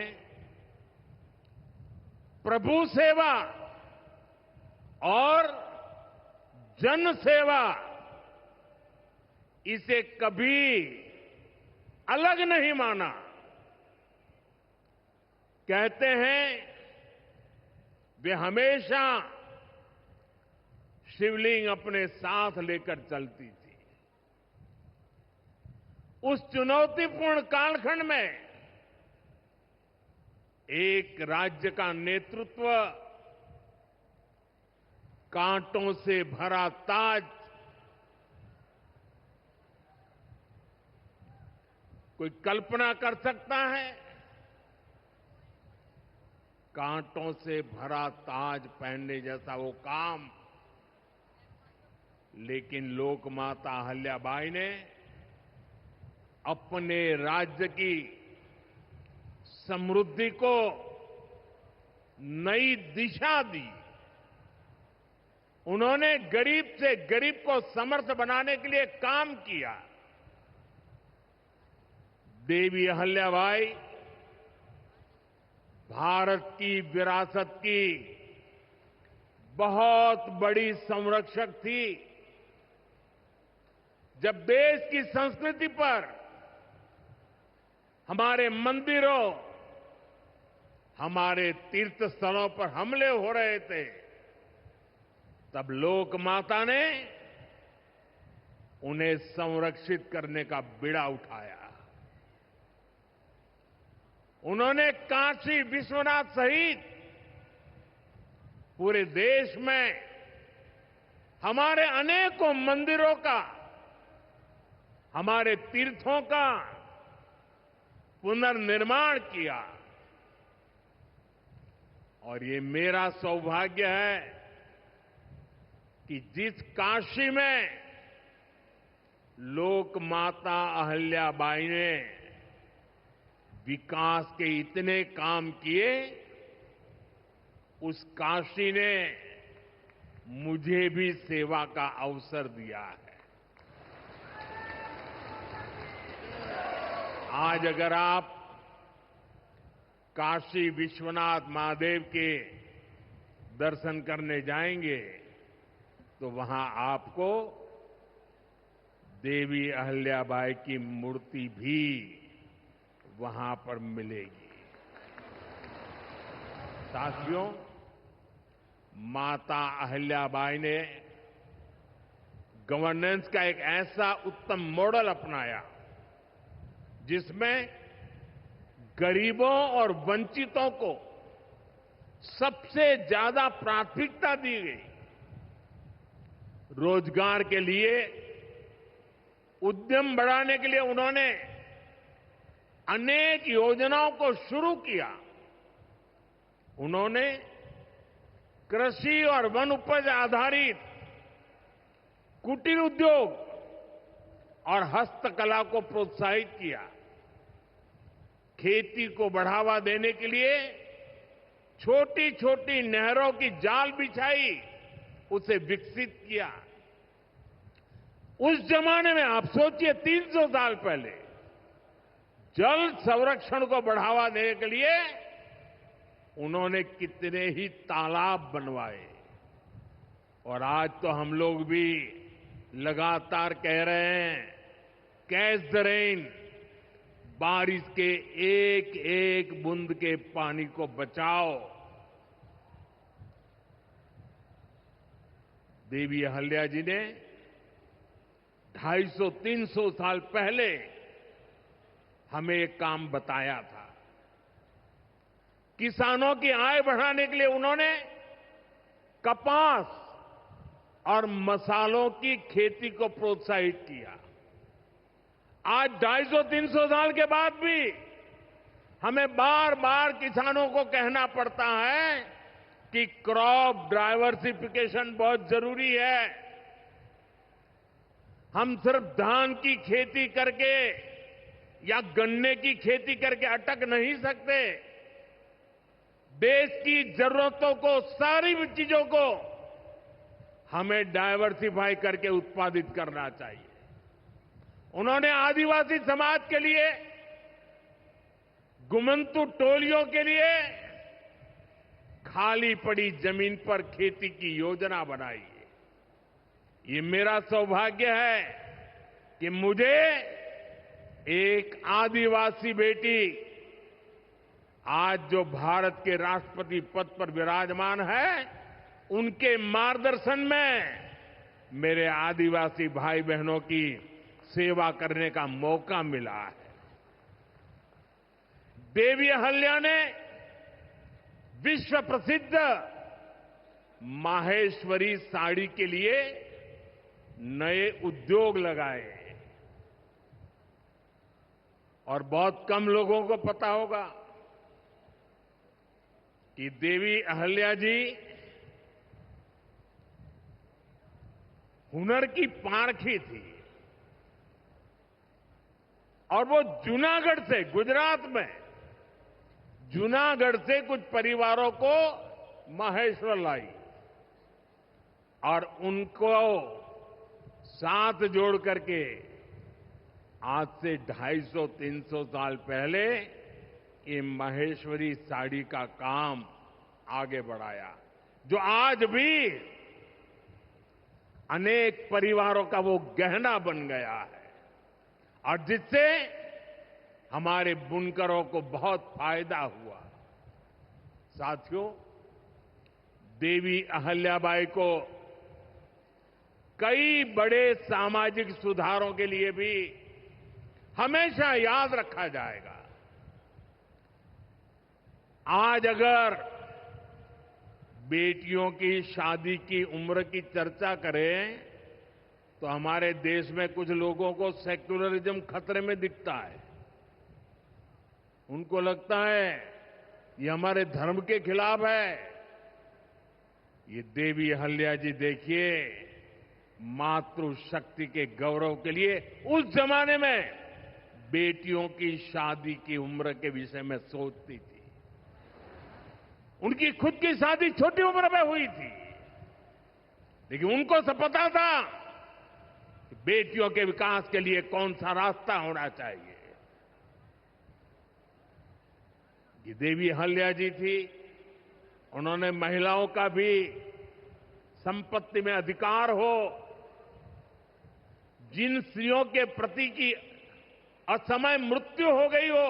प्रभु सेवा और जन सेवा इसे कभी अलग नहीं माना। कहते हैं वे हमेशा शिवलिंग अपने साथ लेकर चलती थी। उस चुनौतीपूर्ण कालखंड में एक राज्य का नेतृत्व कांटों से भरा ताज कोई कल्पना कर सकता है? कांटों से भरा ताज पहनने जैसा वो काम, लेकिन लोकमाता अहल्याबाई ने अपने राज्य की समृद्धि को नई दिशा दी। उन्होंने गरीब से गरीब को समर्थ बनाने के लिए काम किया। देवी अहल्याबाई भारत की विरासत की बहुत बड़ी संरक्षक थी। जब देश की संस्कृति पर, हमारे मंदिरों, हमारे तीर्थ स्थलों पर हमले हो रहे थे, तब लोक माता ने उन्हें संरक्षित करने का बीड़ा उठाया। उन्होंने काशी विश्वनाथ सहित पूरे देश में हमारे अनेकों मंदिरों का, हमारे तीर्थों का पुनर्निर्माण किया। और ये मेरा सौभाग्य है कि जिस काशी में लोक माता अहल्याबाई ने विकास के इतने काम किए, उस काशी ने मुझे भी सेवा का अवसर दिया है। आज अगर आप काशी विश्वनाथ महादेव के दर्शन करने जाएंगे तो वहां आपको देवी अहल्याबाई की मूर्ति भी वहां पर मिलेगी। साथियों, माता अहल्याबाई ने गवर्नेंस का एक ऐसा उत्तम मॉडल अपनाया जिसमें गरीबों और वंचितों को सबसे ज्यादा प्राथमिकता दी गई। रोजगार के लिए, उद्यम बढ़ाने के लिए उन्होंने अनेक योजनाओं को शुरू किया। उन्होंने कृषि और वन उपज आधारित कुटीर उद्योग और हस्तकला को प्रोत्साहित किया। खेती को बढ़ावा देने के लिए छोटी छोटी नहरों की जाल बिछाई, उसे विकसित किया। उस जमाने में आप सोचिए, 300 साल पहले जल संरक्षण को बढ़ावा देने के लिए उन्होंने कितने ही तालाब बनवाए। और आज तो हम लोग भी लगातार कह रहे हैं, कैच द रेन, बारिश के एक एक बूंद के पानी को बचाओ। देवी अहल्या जी ने 250-300 साल पहले हमें एक काम बताया था। किसानों की आय बढ़ाने के लिए उन्होंने कपास और मसालों की खेती को प्रोत्साहित किया। आज 250-300 साल के बाद भी हमें बार बार किसानों को कहना पड़ता है कि क्रॉप डाइवर्सिफिकेशन बहुत जरूरी है। हम सिर्फ धान की खेती करके या गन्ने की खेती करके अटक नहीं सकते। देश की जरूरतों को, सारी चीजों को हमें डाइवर्सिफाई करके उत्पादित करना चाहिए। उन्होंने आदिवासी समाज के लिए, गुमंतु टोलियों के लिए खाली पड़ी जमीन पर खेती की योजना बनाई है। ये मेरा सौभाग्य है कि मुझे एक आदिवासी बेटी आज जो भारत के राष्ट्रपति पद पर विराजमान है, उनके मार्गदर्शन में मेरे आदिवासी भाई बहनों की सेवा करने का मौका मिला है। देवी अहल्या ने विश्व प्रसिद्ध माहेश्वरी साड़ी के लिए नए उद्योग लगाए और बहुत कम लोगों को पता होगा कि देवी अहल्या जी हुनर की पारखी थी और वो जूनागढ़ से, गुजरात में जूनागढ़ से कुछ परिवारों को माहेश्वर लाई और उनको साथ जोड़ करके आज से 250-300 साल पहले ये माहेश्वरी साड़ी का काम आगे बढ़ाया, जो आज भी अनेक परिवारों का वो गहना बन गया है और जिससे हमारे बुनकरों को बहुत फायदा हुआ। साथियों, देवी अहल्याबाई को कई बड़े सामाजिक सुधारों के लिए भी हमेशा याद रखा जाएगा। आज अगर बेटियों की शादी की उम्र की चर्चा करें तो हमारे देश में कुछ लोगों को सेक्युलरिज्म खतरे में दिखता है। उनको लगता है ये हमारे धर्म के खिलाफ है। ये देवी अहल्या जी देखिए, मातृशक्ति के गौरव के लिए उस जमाने में बेटियों की शादी की उम्र के विषय में सोचती थी। उनकी खुद की शादी छोटी उम्र में हुई थी, लेकिन उनको सब पता था कि बेटियों के विकास के लिए कौन सा रास्ता होना चाहिए। ये देवी अहल्या जी थी, उन्होंने महिलाओं का भी संपत्ति में अधिकार हो, जिन स्त्रियों के प्रति की असमय मृत्यु हो गई हो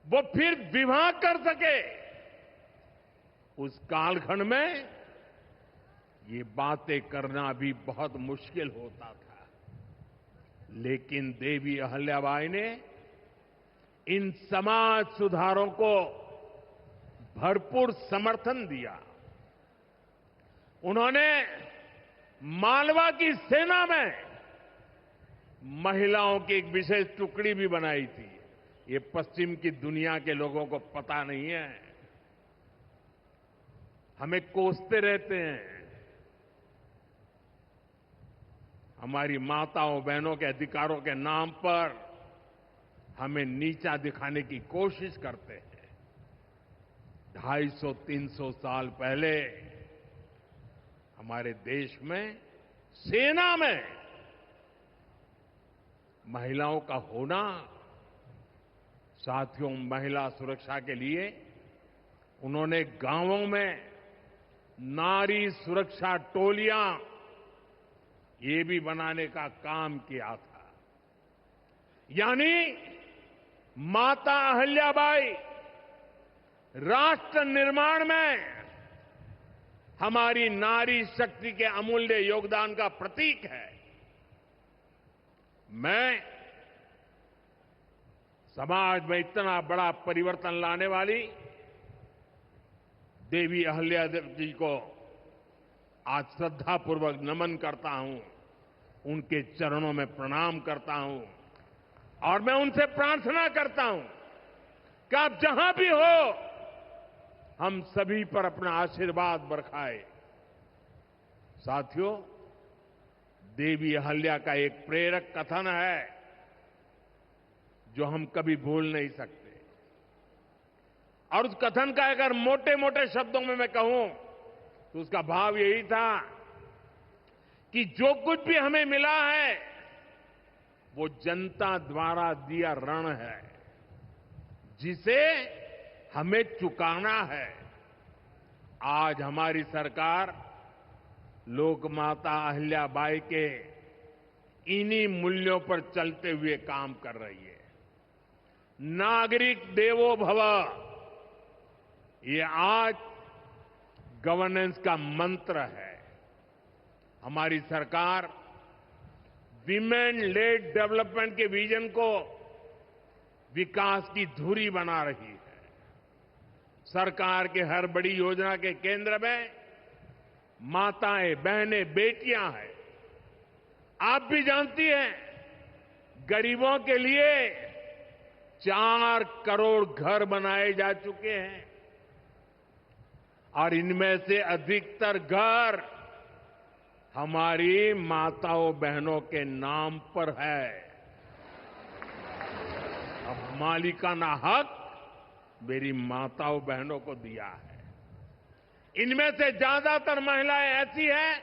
वो फिर विवाह कर सके। उस कालखंड में ये बातें करना भी बहुत मुश्किल होता था, लेकिन देवी अहल्याबाई ने इन समाज सुधारों को भरपूर समर्थन दिया। उन्होंने मालवा की सेना में महिलाओं की एक विशेष टुकड़ी भी बनाई थी। ये पश्चिम की दुनिया के लोगों को पता नहीं है, हमें कोसते रहते हैं। हमारी माताओं बहनों के अधिकारों के नाम पर हमें नीचा दिखाने की कोशिश करते हैं। 250-300 साल पहले हमारे देश में सेना में महिलाओं का होना, साथियों, महिला सुरक्षा के लिए उन्होंने गांवों में नारी सुरक्षा टोलियां ये भी बनाने का काम किया था। यानी माता अहल्याबाई राष्ट्र निर्माण में हमारी नारी शक्ति के अमूल्य योगदान का प्रतीक है। मैं समाज में इतना बड़ा परिवर्तन लाने वाली देवी अहल्या जी को आज श्रद्धापूर्वक नमन करता हूं, उनके चरणों में प्रणाम करता हूं और मैं उनसे प्रार्थना करता हूं कि आप जहां भी हो, हम सभी पर अपना आशीर्वाद बरसाए। साथियों, देवी अहल्या का एक प्रेरक कथन है जो हम कभी भूल नहीं सकते। और उस कथन का अगर मोटे मोटे शब्दों में मैं कहूं तो उसका भाव यही था कि जो कुछ भी हमें मिला है वो जनता द्वारा दिया ऋण है, जिसे हमें चुकाना है। आज हमारी सरकार लोकमाता अहिल्याबाई के इन्हीं मूल्यों पर चलते हुए काम कर रही है। नागरिक देवो भव, ये आज गवर्नेंस का मंत्र है। हमारी सरकार विमेन लेड डेवलपमेंट के विजन को विकास की धुरी बना रही है। सरकार के हर बड़ी योजना के केंद्र में माताएं, बहनें, बेटियां हैं। आप भी जानती हैं, गरीबों के लिए 4 करोड़ घर बनाए जा चुके हैं और इनमें से अधिकतर घर हमारी माताओं बहनों के नाम पर है। अब मालिकाना हक मेरी माताओं बहनों को दिया है। इनमें से ज्यादातर महिलाएं ऐसी हैं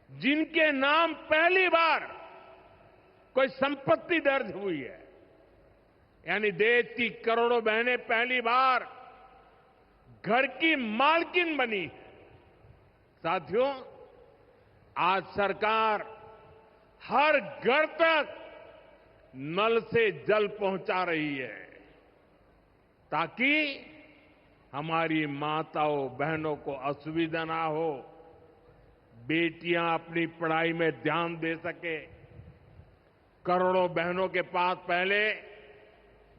जिनके नाम पहली बार कोई संपत्ति दर्ज हुई है, यानी देश की करोड़ों बहनें पहली बार घर की मालकिन बनी है। साथियों, आज सरकार हर घर तक नल से जल पहुंचा रही है ताकि हमारी माताओं बहनों को असुविधा ना हो, बेटियां अपनी पढ़ाई में ध्यान दे सके। करोड़ों बहनों के पास पहले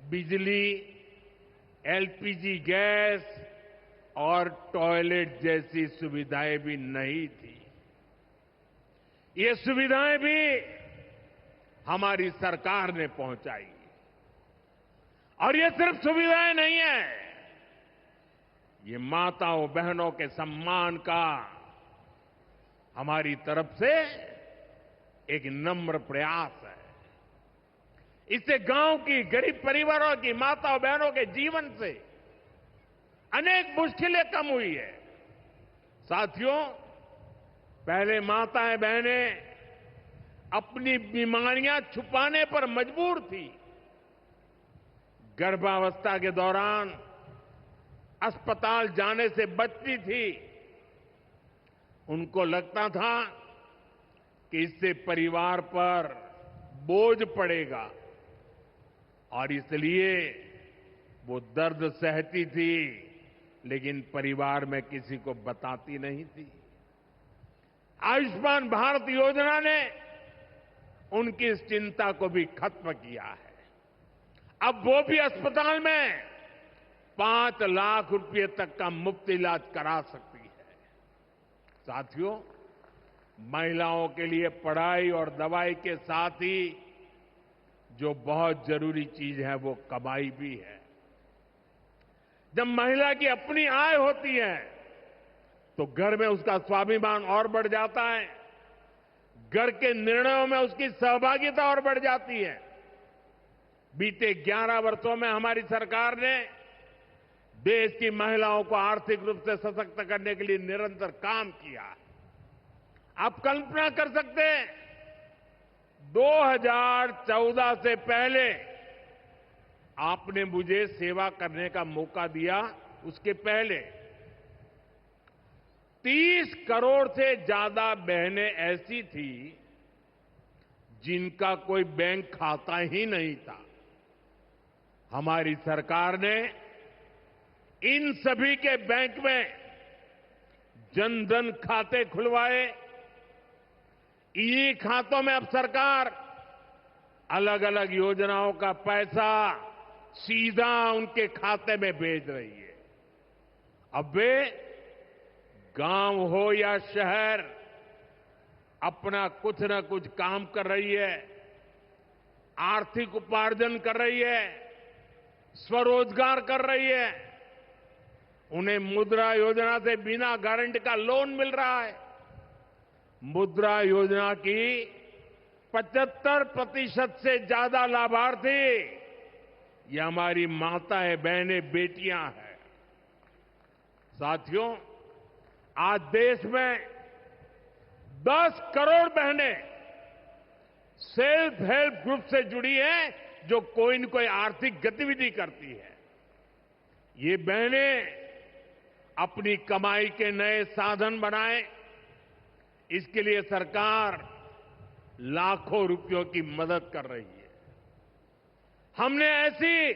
बिजली, एलपीजी गैस और टॉयलेट जैसी सुविधाएं भी नहीं थी। ये सुविधाएं भी हमारी सरकार ने पहुंचाई। और ये सिर्फ सुविधाएं नहीं है, ये माताओं बहनों के सम्मान का हमारी तरफ से एक नम्र प्रयास है। इससे गांव की गरीब परिवारों की माताओं बहनों के जीवन से अनेक मुश्किलें कम हुई है। साथियों, पहले माताएं बहनें अपनी बीमारियां छुपाने पर मजबूर थी। गर्भावस्था के दौरान अस्पताल जाने से बचती थी। उनको लगता था कि इससे परिवार पर बोझ पड़ेगा और इसलिए वो दर्द सहती थी, लेकिन परिवार में किसी को बताती नहीं थी। आयुष्मान भारत योजना ने उनकी इस चिंता को भी खत्म किया है। अब वो भी अस्पताल में 5 लाख रुपए तक का मुफ्त इलाज करा सकती है। साथियों, महिलाओं के लिए पढ़ाई और दवाई के साथ ही जो बहुत जरूरी चीज है वो कमाई भी है। जब महिला की अपनी आय होती है तो घर में उसका स्वाभिमान और बढ़ जाता है, घर के निर्णयों में उसकी सहभागिता और बढ़ जाती है। बीते 11 वर्षों में हमारी सरकार ने देश की महिलाओं को आर्थिक रूप से सशक्त करने के लिए निरंतर काम किया है। आप कल्पना कर सकते हैं, 2014 से पहले आपने मुझे सेवा करने का मौका दिया, उसके पहले 30 करोड़ से ज्यादा बहनें ऐसी थी जिनका कोई बैंक खाता ही नहीं था। हमारी सरकार ने इन सभी के बैंक में जनधन खाते खुलवाए। इन्हीं खातों में अब सरकार अलग अलग योजनाओं का पैसा सीधा उनके खाते में भेज रही है। अब वे गांव हो या शहर अपना कुछ न कुछ काम कर रही है, आर्थिक उपार्जन कर रही है, स्वरोजगार कर रही है। उन्हें मुद्रा योजना से बिना गारंटी का लोन मिल रहा है। मुद्रा योजना की 75% से ज्यादा लाभार्थी ये हमारी माताएं, बहनें, बेटियां हैं। साथियों, आज देश में 10 करोड़ बहनें सेल्फ हेल्प ग्रुप से जुड़ी हैं, जो कोई न कोई आर्थिक गतिविधि करती है। ये बहनें अपनी कमाई के नए साधन बनाएं, इसके लिए सरकार लाखों रुपयों की मदद कर रही है। हमने ऐसी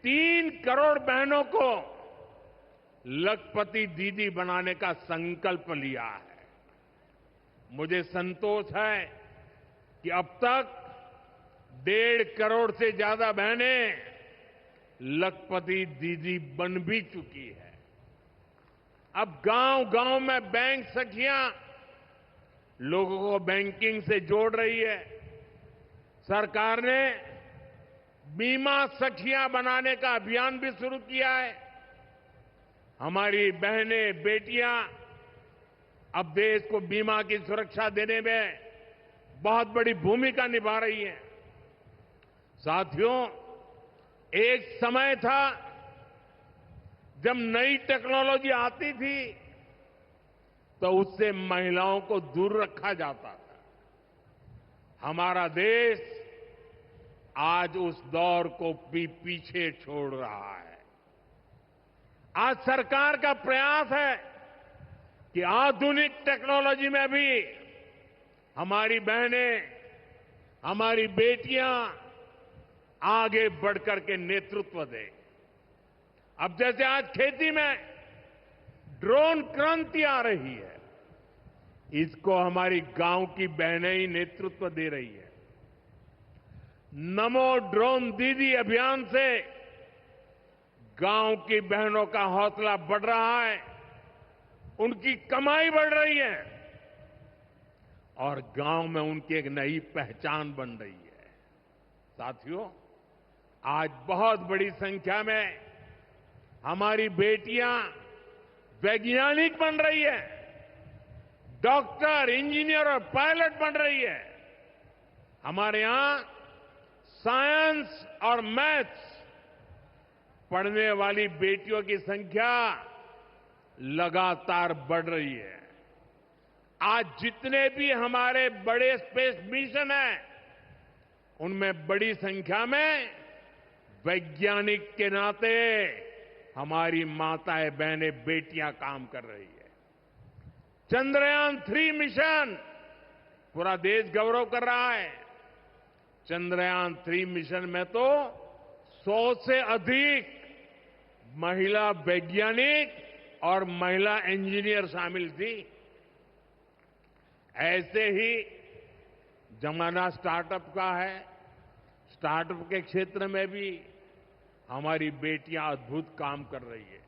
3 करोड़ बहनों को लखपति दीदी बनाने का संकल्प लिया है। मुझे संतोष है कि अब तक 1.5 करोड़ से ज्यादा बहनें लखपति दीदी बन भी चुकी है। अब गांव-गांव में बैंक सखियां लोगों को बैंकिंग से जोड़ रही है। सरकार ने बीमा सखियां बनाने का अभियान भी शुरू किया है। हमारी बहनें, बेटियां अब देश को बीमा की सुरक्षा देने में बहुत बड़ी भूमिका निभा रही हैं। साथियों, एक समय था जब नई टेक्नोलॉजी आती थी तो उससे महिलाओं को दूर रखा जाता था। हमारा देश आज उस दौर को भी पीछे छोड़ रहा है। आज सरकार का प्रयास है कि आधुनिक टेक्नोलॉजी में भी हमारी बहनें, हमारी बेटियां आगे बढ़कर के नेतृत्व दें। अब जैसे आज खेती में ड्रोन क्रांति आ रही है, इसको हमारी गांव की बहनें ही नेतृत्व दे रही है। नमो ड्रोन दीदी अभियान से गांव की बहनों का हौसला बढ़ रहा है, उनकी कमाई बढ़ रही है और गांव में उनकी एक नई पहचान बन रही है। साथियों, आज बहुत बड़ी संख्या में हमारी बेटियां वैज्ञानिक बन रही है, डॉक्टर, इंजीनियर और पायलट बन रही है। हमारे यहां साइंस और मैथ्स पढ़ने वाली बेटियों की संख्या लगातार बढ़ रही है। आज जितने भी हमारे बड़े स्पेस मिशन हैं, उनमें बड़ी संख्या में वैज्ञानिक के नाते हमारी माताएं, बहनें, बेटियां काम कर रही है। चंद्रयान 3 मिशन पूरा देश गौरव कर रहा है। चंद्रयान 3 मिशन में तो 100 से अधिक महिला वैज्ञानिक और महिला इंजीनियर शामिल थी। ऐसे ही जमाना स्टार्टअप का है। स्टार्टअप के क्षेत्र में भी हमारी बेटियां अद्भुत काम कर रही है।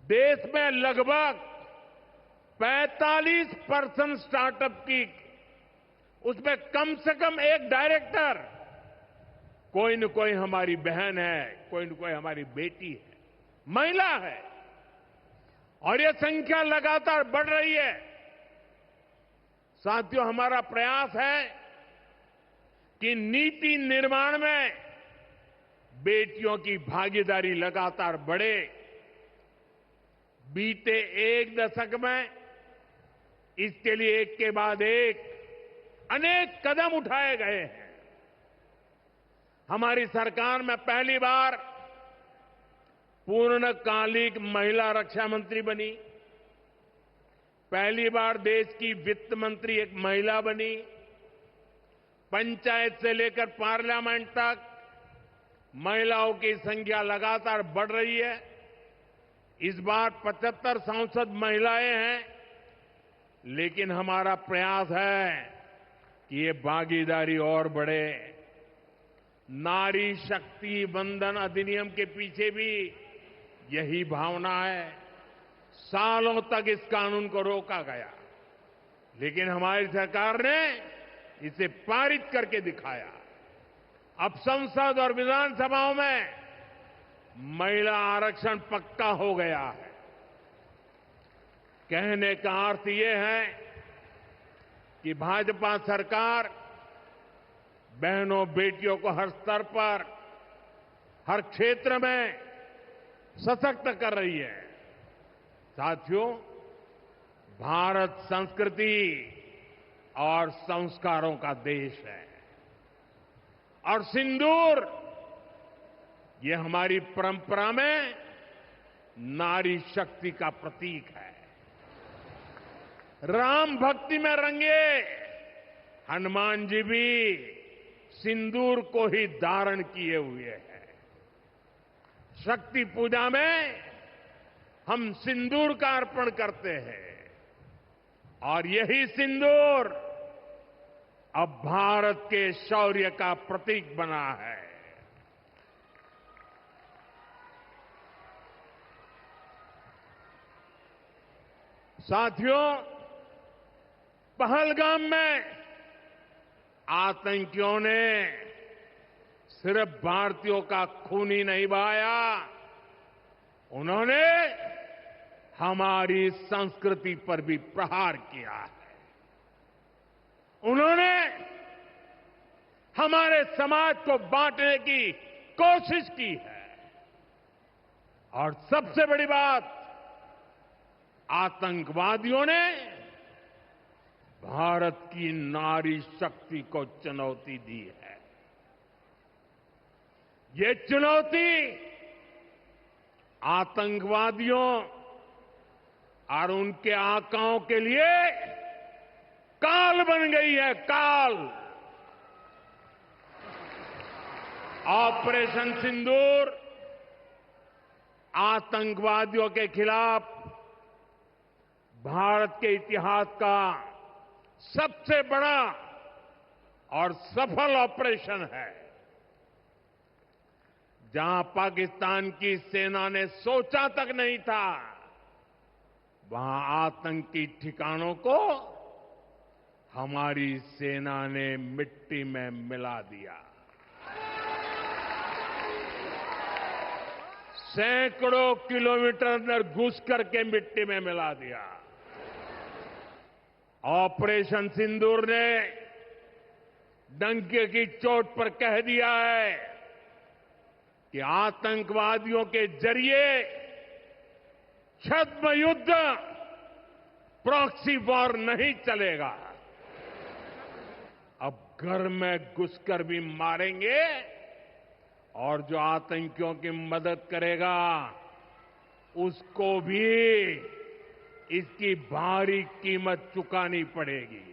देश में लगभग 45% स्टार्टअप की, उसमें कम से कम एक डायरेक्टर कोई न कोई हमारी बहन है, कोई न कोई हमारी बेटी है, महिला है। और ये संख्या लगातार बढ़ रही है। साथियों, हमारा प्रयास है कि नीति निर्माण में बेटियों की भागीदारी लगातार बढ़े। बीते 1 दशक में इसके लिए एक के बाद एक अनेक कदम उठाए गए हैं। हमारी सरकार में पहली बार पूर्णकालिक महिला रक्षा मंत्री बनी। पहली बार देश की वित्त मंत्री एक महिला बनी। पंचायत से लेकर पार्लियामेंट तक महिलाओं की संख्या लगातार बढ़ रही है। इस बार 75 सांसद महिलाएं हैं, लेकिन हमारा प्रयास है कि ये भागीदारी और बढ़े। नारी शक्ति वंदन अधिनियम के पीछे भी यही भावना है, सालों तक इस कानून को रोका गया, लेकिन हमारी सरकार ने इसे पारित करके दिखाया। अब संसद और विधानसभाओं में महिला आरक्षण पक्का हो गया है। कहने का अर्थ ये है कि भाजपा सरकार बहनों बेटियों को हर स्तर पर, हर क्षेत्र में सशक्त कर रही है। साथियों, भारत संस्कृति और संस्कारों का देश है और सिंदूर ये हमारी परंपरा में नारी शक्ति का प्रतीक है। राम भक्ति में रंगे हनुमान जी भी सिंदूर को ही धारण किए हुए हैं। शक्ति पूजा में हम सिंदूर का अर्पण करते हैं और यही सिंदूर अब भारत के शौर्य का प्रतीक बना है। साथियों, पहलगाम में आतंकियों ने सिर्फ भारतीयों का खून ही नहीं बहाया, उन्होंने हमारी संस्कृति पर भी प्रहार किया है। उन्होंने हमारे समाज को बांटने की कोशिश की है और सबसे बड़ी बात, आतंकवादियों ने भारत की नारी शक्ति को चुनौती दी है। ये चुनौती आतंकवादियों और उनके आकाओं के लिए काल बन गई है, काल। ऑपरेशन सिंदूर आतंकवादियों के खिलाफ भारत के इतिहास का सबसे बड़ा और सफल ऑपरेशन है। जहां पाकिस्तान की सेना ने सोचा तक नहीं था, वहां आतंकी ठिकानों को हमारी सेना ने मिट्टी में मिला दिया। सैकड़ों किलोमीटर अंदर घुस करके मिट्टी में मिला दिया। ऑपरेशन सिंदूर ने डंके की चोट पर कह दिया है कि आतंकवादियों के जरिए छद्म युद्ध, प्रॉक्सी वॉर नहीं चलेगा। अब घर में घुसकर भी मारेंगे और जो आतंकियों की मदद करेगा उसको भी इसकी भारी कीमत चुकानी पड़ेगी।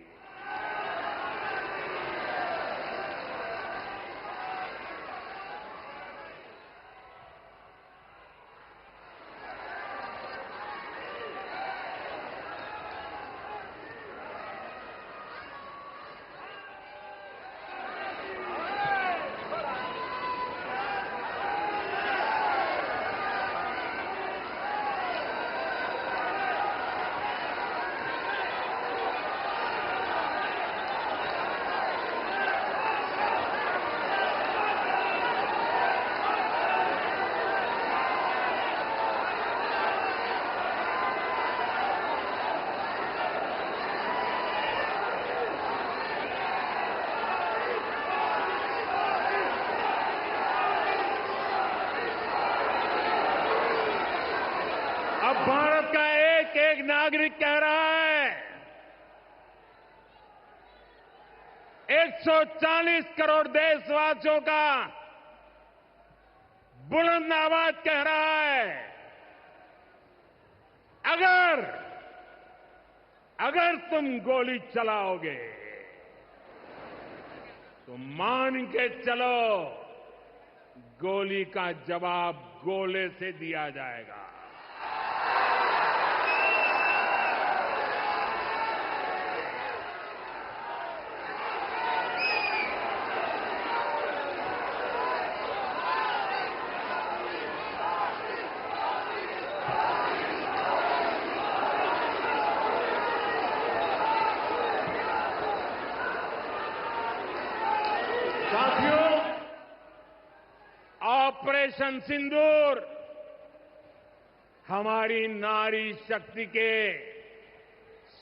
अब भारत का एक एक नागरिक कह रहा है, 140 करोड़ देशवासियों का बुलंद आवाज कह रहा है, अगर तुम गोली चलाओगे तो मान के चलो, गोली का जवाब गोले से दिया जाएगा। ऑपरेशन सिंदूर हमारी नारी शक्ति के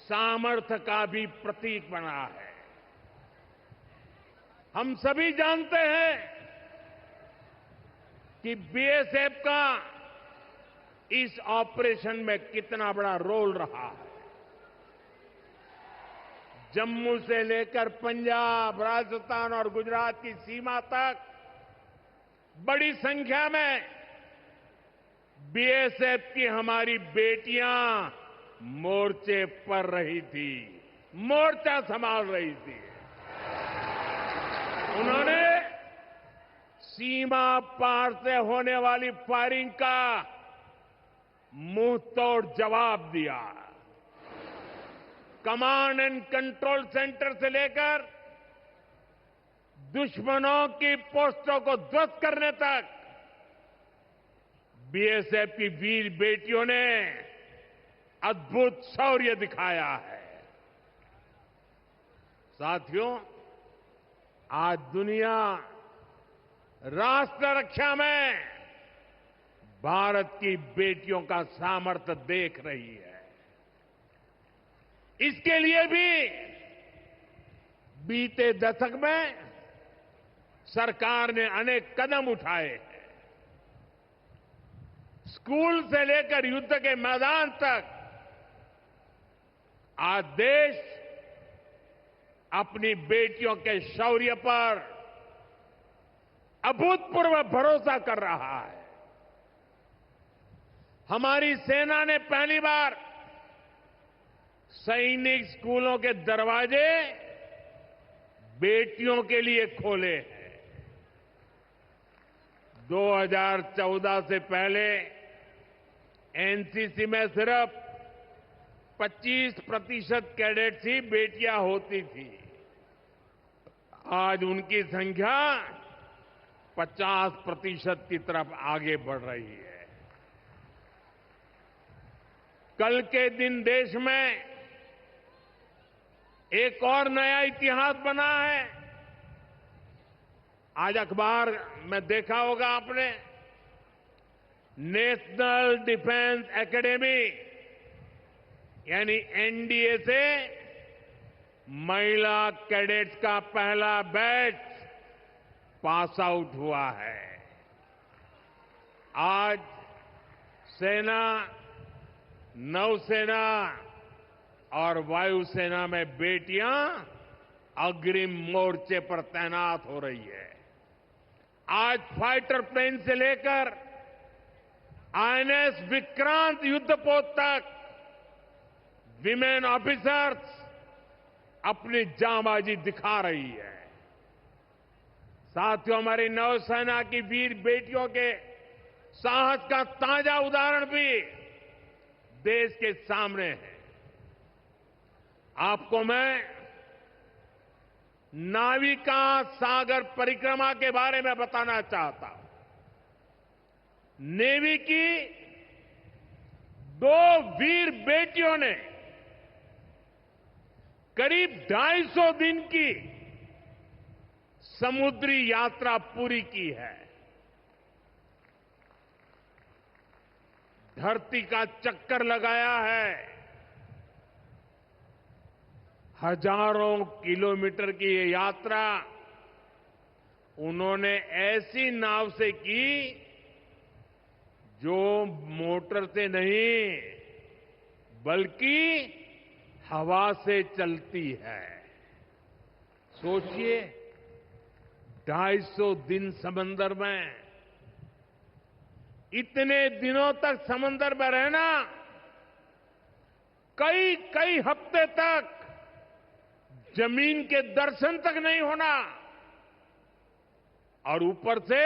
सामर्थ्य का भी प्रतीक बना है। हम सभी जानते हैं कि बीएसएफ का इस ऑपरेशन में कितना बड़ा रोल रहा है। जम्मू से लेकर पंजाब, राजस्थान और गुजरात की सीमा तक बड़ी संख्या में बीएसएफ की हमारी बेटियां मोर्चे पर रही थी, मोर्चा संभाल रही थी। उन्होंने सीमा पार से होने वाली फायरिंग का मुंह तोड़ जवाब दिया। कमांड एंड कंट्रोल सेंटर से लेकर दुश्मनों की पोस्टों को ध्वस्त करने तक बीएसएफ की वीर बेटियों ने अद्भुत शौर्य दिखाया है। साथियों, आज दुनिया राष्ट्र रक्षा में भारत की बेटियों का सामर्थ्य देख रही है। इसके लिए भी बीते दशक में सरकार ने अनेक कदम उठाए हैं। स्कूल से लेकर युद्ध के मैदान तक आज देश अपनी बेटियों के शौर्य पर अभूतपूर्व भरोसा कर रहा है। हमारी सेना ने पहली बार सैनिक स्कूलों के दरवाजे बेटियों के लिए खोले हैं। 2014 से पहले एनसीसी में सिर्फ 25% कैडेट्स ही बेटियां होती थी। आज उनकी संख्या 50% की तरफ आगे बढ़ रही है। कल के दिन देश में एक और नया इतिहास बना है। आज अखबार में देखा होगा आपने, नेशनल डिफेंस एकेडमी यानी एनडीए से महिला कैडेट्स का पहला बैच पास आउट हुआ है। आज सेना, नौसेना और वायुसेना में बेटियां अग्रिम मोर्चे पर तैनात हो रही है। आज फाइटर प्लेन से लेकर आईएनएस विक्रांत युद्धपोत तक विमेन ऑफिसर्स अपनी जांबाजी दिखा रही है। साथियों, हमारी नौसेना की वीर बेटियों के साहस का ताजा उदाहरण भी देश के सामने है। आपको मैं नाविका सागर परिक्रमा के बारे में बताना चाहता हूं। नेवी की 2 वीर बेटियों ने करीब 250 दिन की समुद्री यात्रा पूरी की है। धरती का चक्कर लगाया है। हजारों किलोमीटर की ये यात्रा उन्होंने ऐसी नाव से की जो मोटर से नहीं बल्कि हवा से चलती है। सोचिए, 250 दिन समंदर में, इतने दिनों तक समंदर में रहना, कई कई हफ्ते तक जमीन के दर्शन तक नहीं होना, और ऊपर से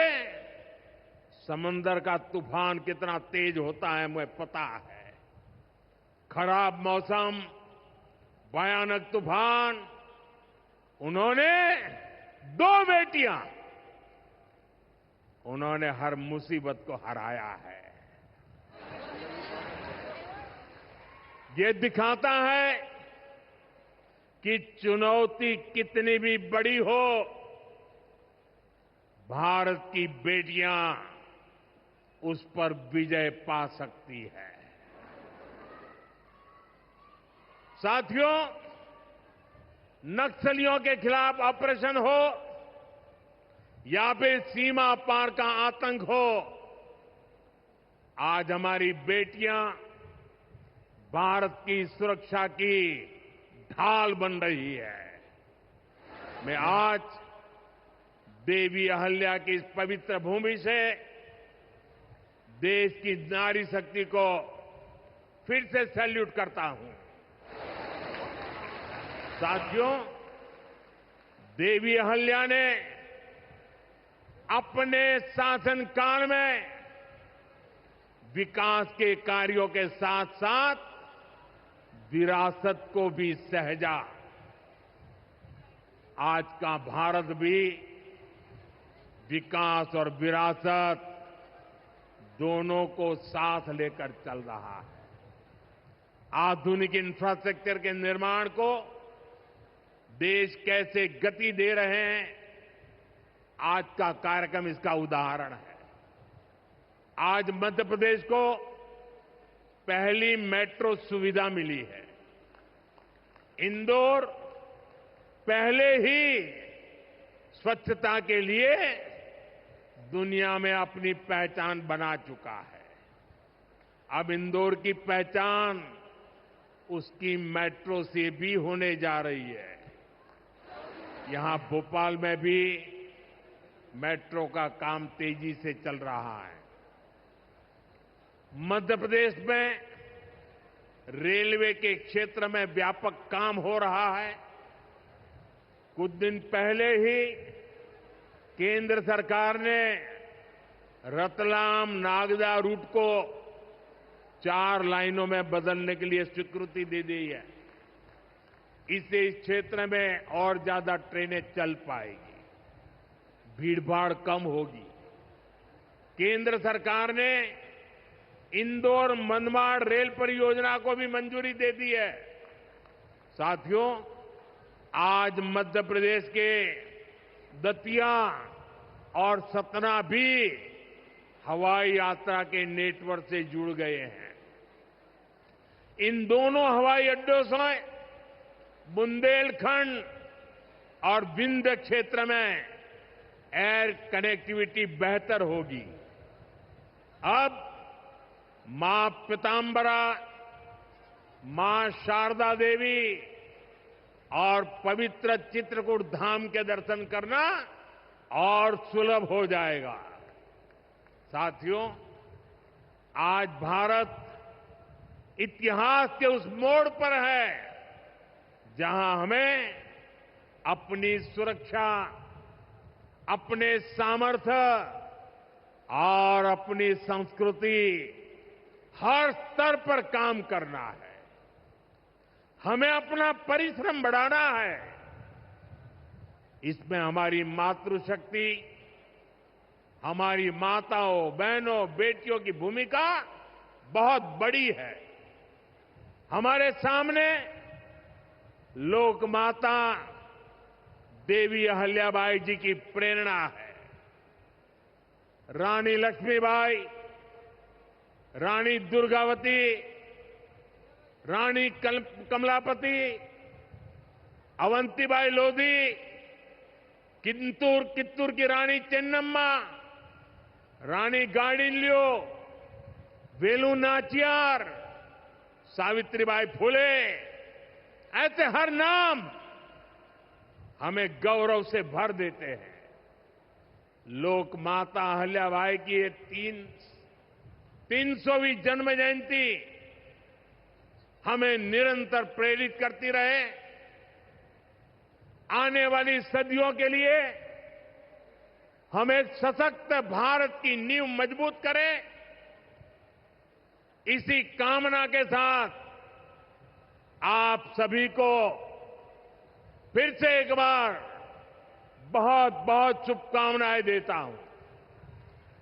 समंदर का तूफान कितना तेज होता है मुझे पता है। खराब मौसम, भयानक तूफान, उन्होंने 2 बेटियां, उन्होंने हर मुसीबत को हराया है। ये दिखाता है कि चुनौती कितनी भी बड़ी हो, भारत की बेटियां उस पर विजय पा सकती है। साथियों, नक्सलियों के खिलाफ ऑपरेशन हो या फिर सीमा पार का आतंक हो, आज हमारी बेटियां भारत की सुरक्षा की ढाल बन रही है। मैं आज देवी अहल्या की इस पवित्र भूमि से देश की नारी शक्ति को फिर से सैल्यूट करता हूं। साथियों, देवी अहल्या ने अपने शासनकाल में विकास के कार्यों के साथ साथ विरासत को भी सहेजा। आज का भारत भी विकास और विरासत दोनों को साथ लेकर चल रहा है। आधुनिक इंफ्रास्ट्रक्चर के निर्माण को देश कैसे गति दे रहे हैं, आज का कार्यक्रम इसका उदाहरण है। आज मध्य प्रदेश को पहली मेट्रो सुविधा मिली है। इंदौर पहले ही स्वच्छता के लिए दुनिया में अपनी पहचान बना चुका है। अब इंदौर की पहचान उसकी मेट्रो से भी होने जा रही है। यहां भोपाल में भी मेट्रो का काम तेजी से चल रहा है। मध्य प्रदेश में रेलवे के क्षेत्र में व्यापक काम हो रहा है। कुछ दिन पहले ही केंद्र सरकार ने रतलाम नागदा रूट को 4 लाइनों में बदलने के लिए स्वीकृति दे दी है। इससे इस क्षेत्र में और ज्यादा ट्रेनें चल पाएगी, भीड़भाड़ कम होगी। केंद्र सरकार ने इंदौर मनमाड़ रेल परियोजना को भी मंजूरी दे दी है। साथियों, आज मध्य प्रदेश के दतिया और सतना भी हवाई यात्रा के नेटवर्क से जुड़ गए हैं। इन दोनों हवाई अड्डों से बुंदेलखंड और विंध्य क्षेत्र में एयर कनेक्टिविटी बेहतर होगी। अब मां पीतांबरा, मां शारदा देवी और पवित्र चित्रकूट धाम के दर्शन करना और सुलभ हो जाएगा। साथियों, आज भारत इतिहास के उस मोड़ पर है जहां हमें अपनी सुरक्षा, अपने सामर्थ्य और अपनी संस्कृति हर स्तर पर काम करना है। हमें अपना परिश्रम बढ़ाना है। इसमें हमारी मातृशक्ति, हमारी माताओं, बहनों, बेटियों की भूमिका बहुत बड़ी है। हमारे सामने लोक माता देवी अहल्याबाई जी की प्रेरणा है। रानी लक्ष्मीबाई, रानी दुर्गावती, रानी कमलापति, अवंतीबाई लोधी, कित्तूर की रानी चेन्नम्मा, रानी गाडिल्यो, वेलु नाचियार, सावित्रीबाई फुले, ऐसे हर नाम हमें गौरव से भर देते हैं। लोक माता अहल्याबाई की ये 300वीं जन्म जयंती हमें निरंतर प्रेरित करती रहे। आने वाली सदियों के लिए हम एक सशक्त भारत की नींव मजबूत करें। इसी कामना के साथ आप सभी को फिर से एक बार बहुत बहुत शुभकामनाएं देता हूं।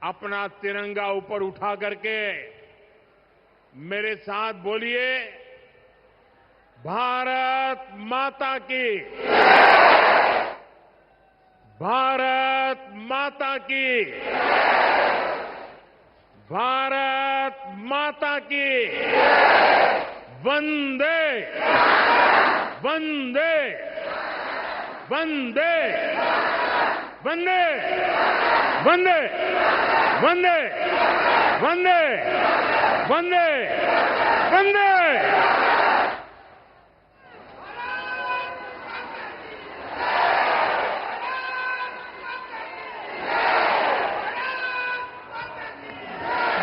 अपना तिरंगा ऊपर उठा करके मेरे साथ बोलिए, भारत माता की, भारत माता की, भारत माता की, वंदे वंदे वंदे वंदे वंदे वंदे वंदे वंदे वंदे।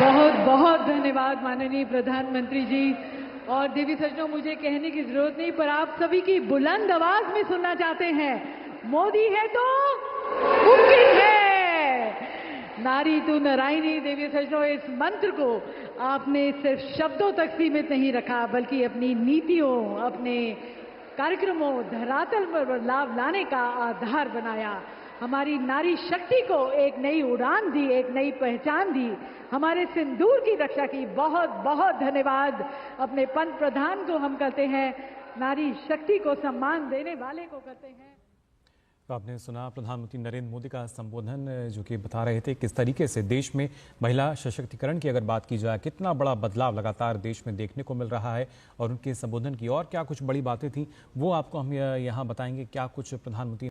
बहुत बहुत धन्यवाद माननीय प्रधानमंत्री जी। और देवी सज्जनों, मुझे कहने की जरूरत नहीं, पर आप सभी की बुलंद आवाज में सुनना चाहते हैं, मोदी है तो मुमकिन है। नारी तू नारायणी। देवी सज्जनों, इस मंत्र को आपने सिर्फ शब्दों तक सीमित नहीं रखा, बल्कि अपनी नीतियों, अपने कार्यक्रमों, धरातल पर बदलाव लाने का आधार बनाया। हमारी नारी शक्ति को एक नई उड़ान दी, एक नई पहचान दी, हमारे सिंदूर की रक्षा की। बहुत बहुत धन्यवाद। अपने पंत प्रधान को हम कहते हैं, नारी शक्ति को सम्मान देने वाले को कहते हैं। तो आपने सुना प्रधानमंत्री नरेंद्र मोदी का संबोधन, जो कि बता रहे थे किस तरीके से देश में महिला सशक्तिकरण की अगर बात की जाए, कितना बड़ा बदलाव लगातार देश में देखने को मिल रहा है। और उनके संबोधन की और क्या कुछ बड़ी बातें थी वो आपको हम यहाँ बताएंगे। क्या कुछ प्रधानमंत्री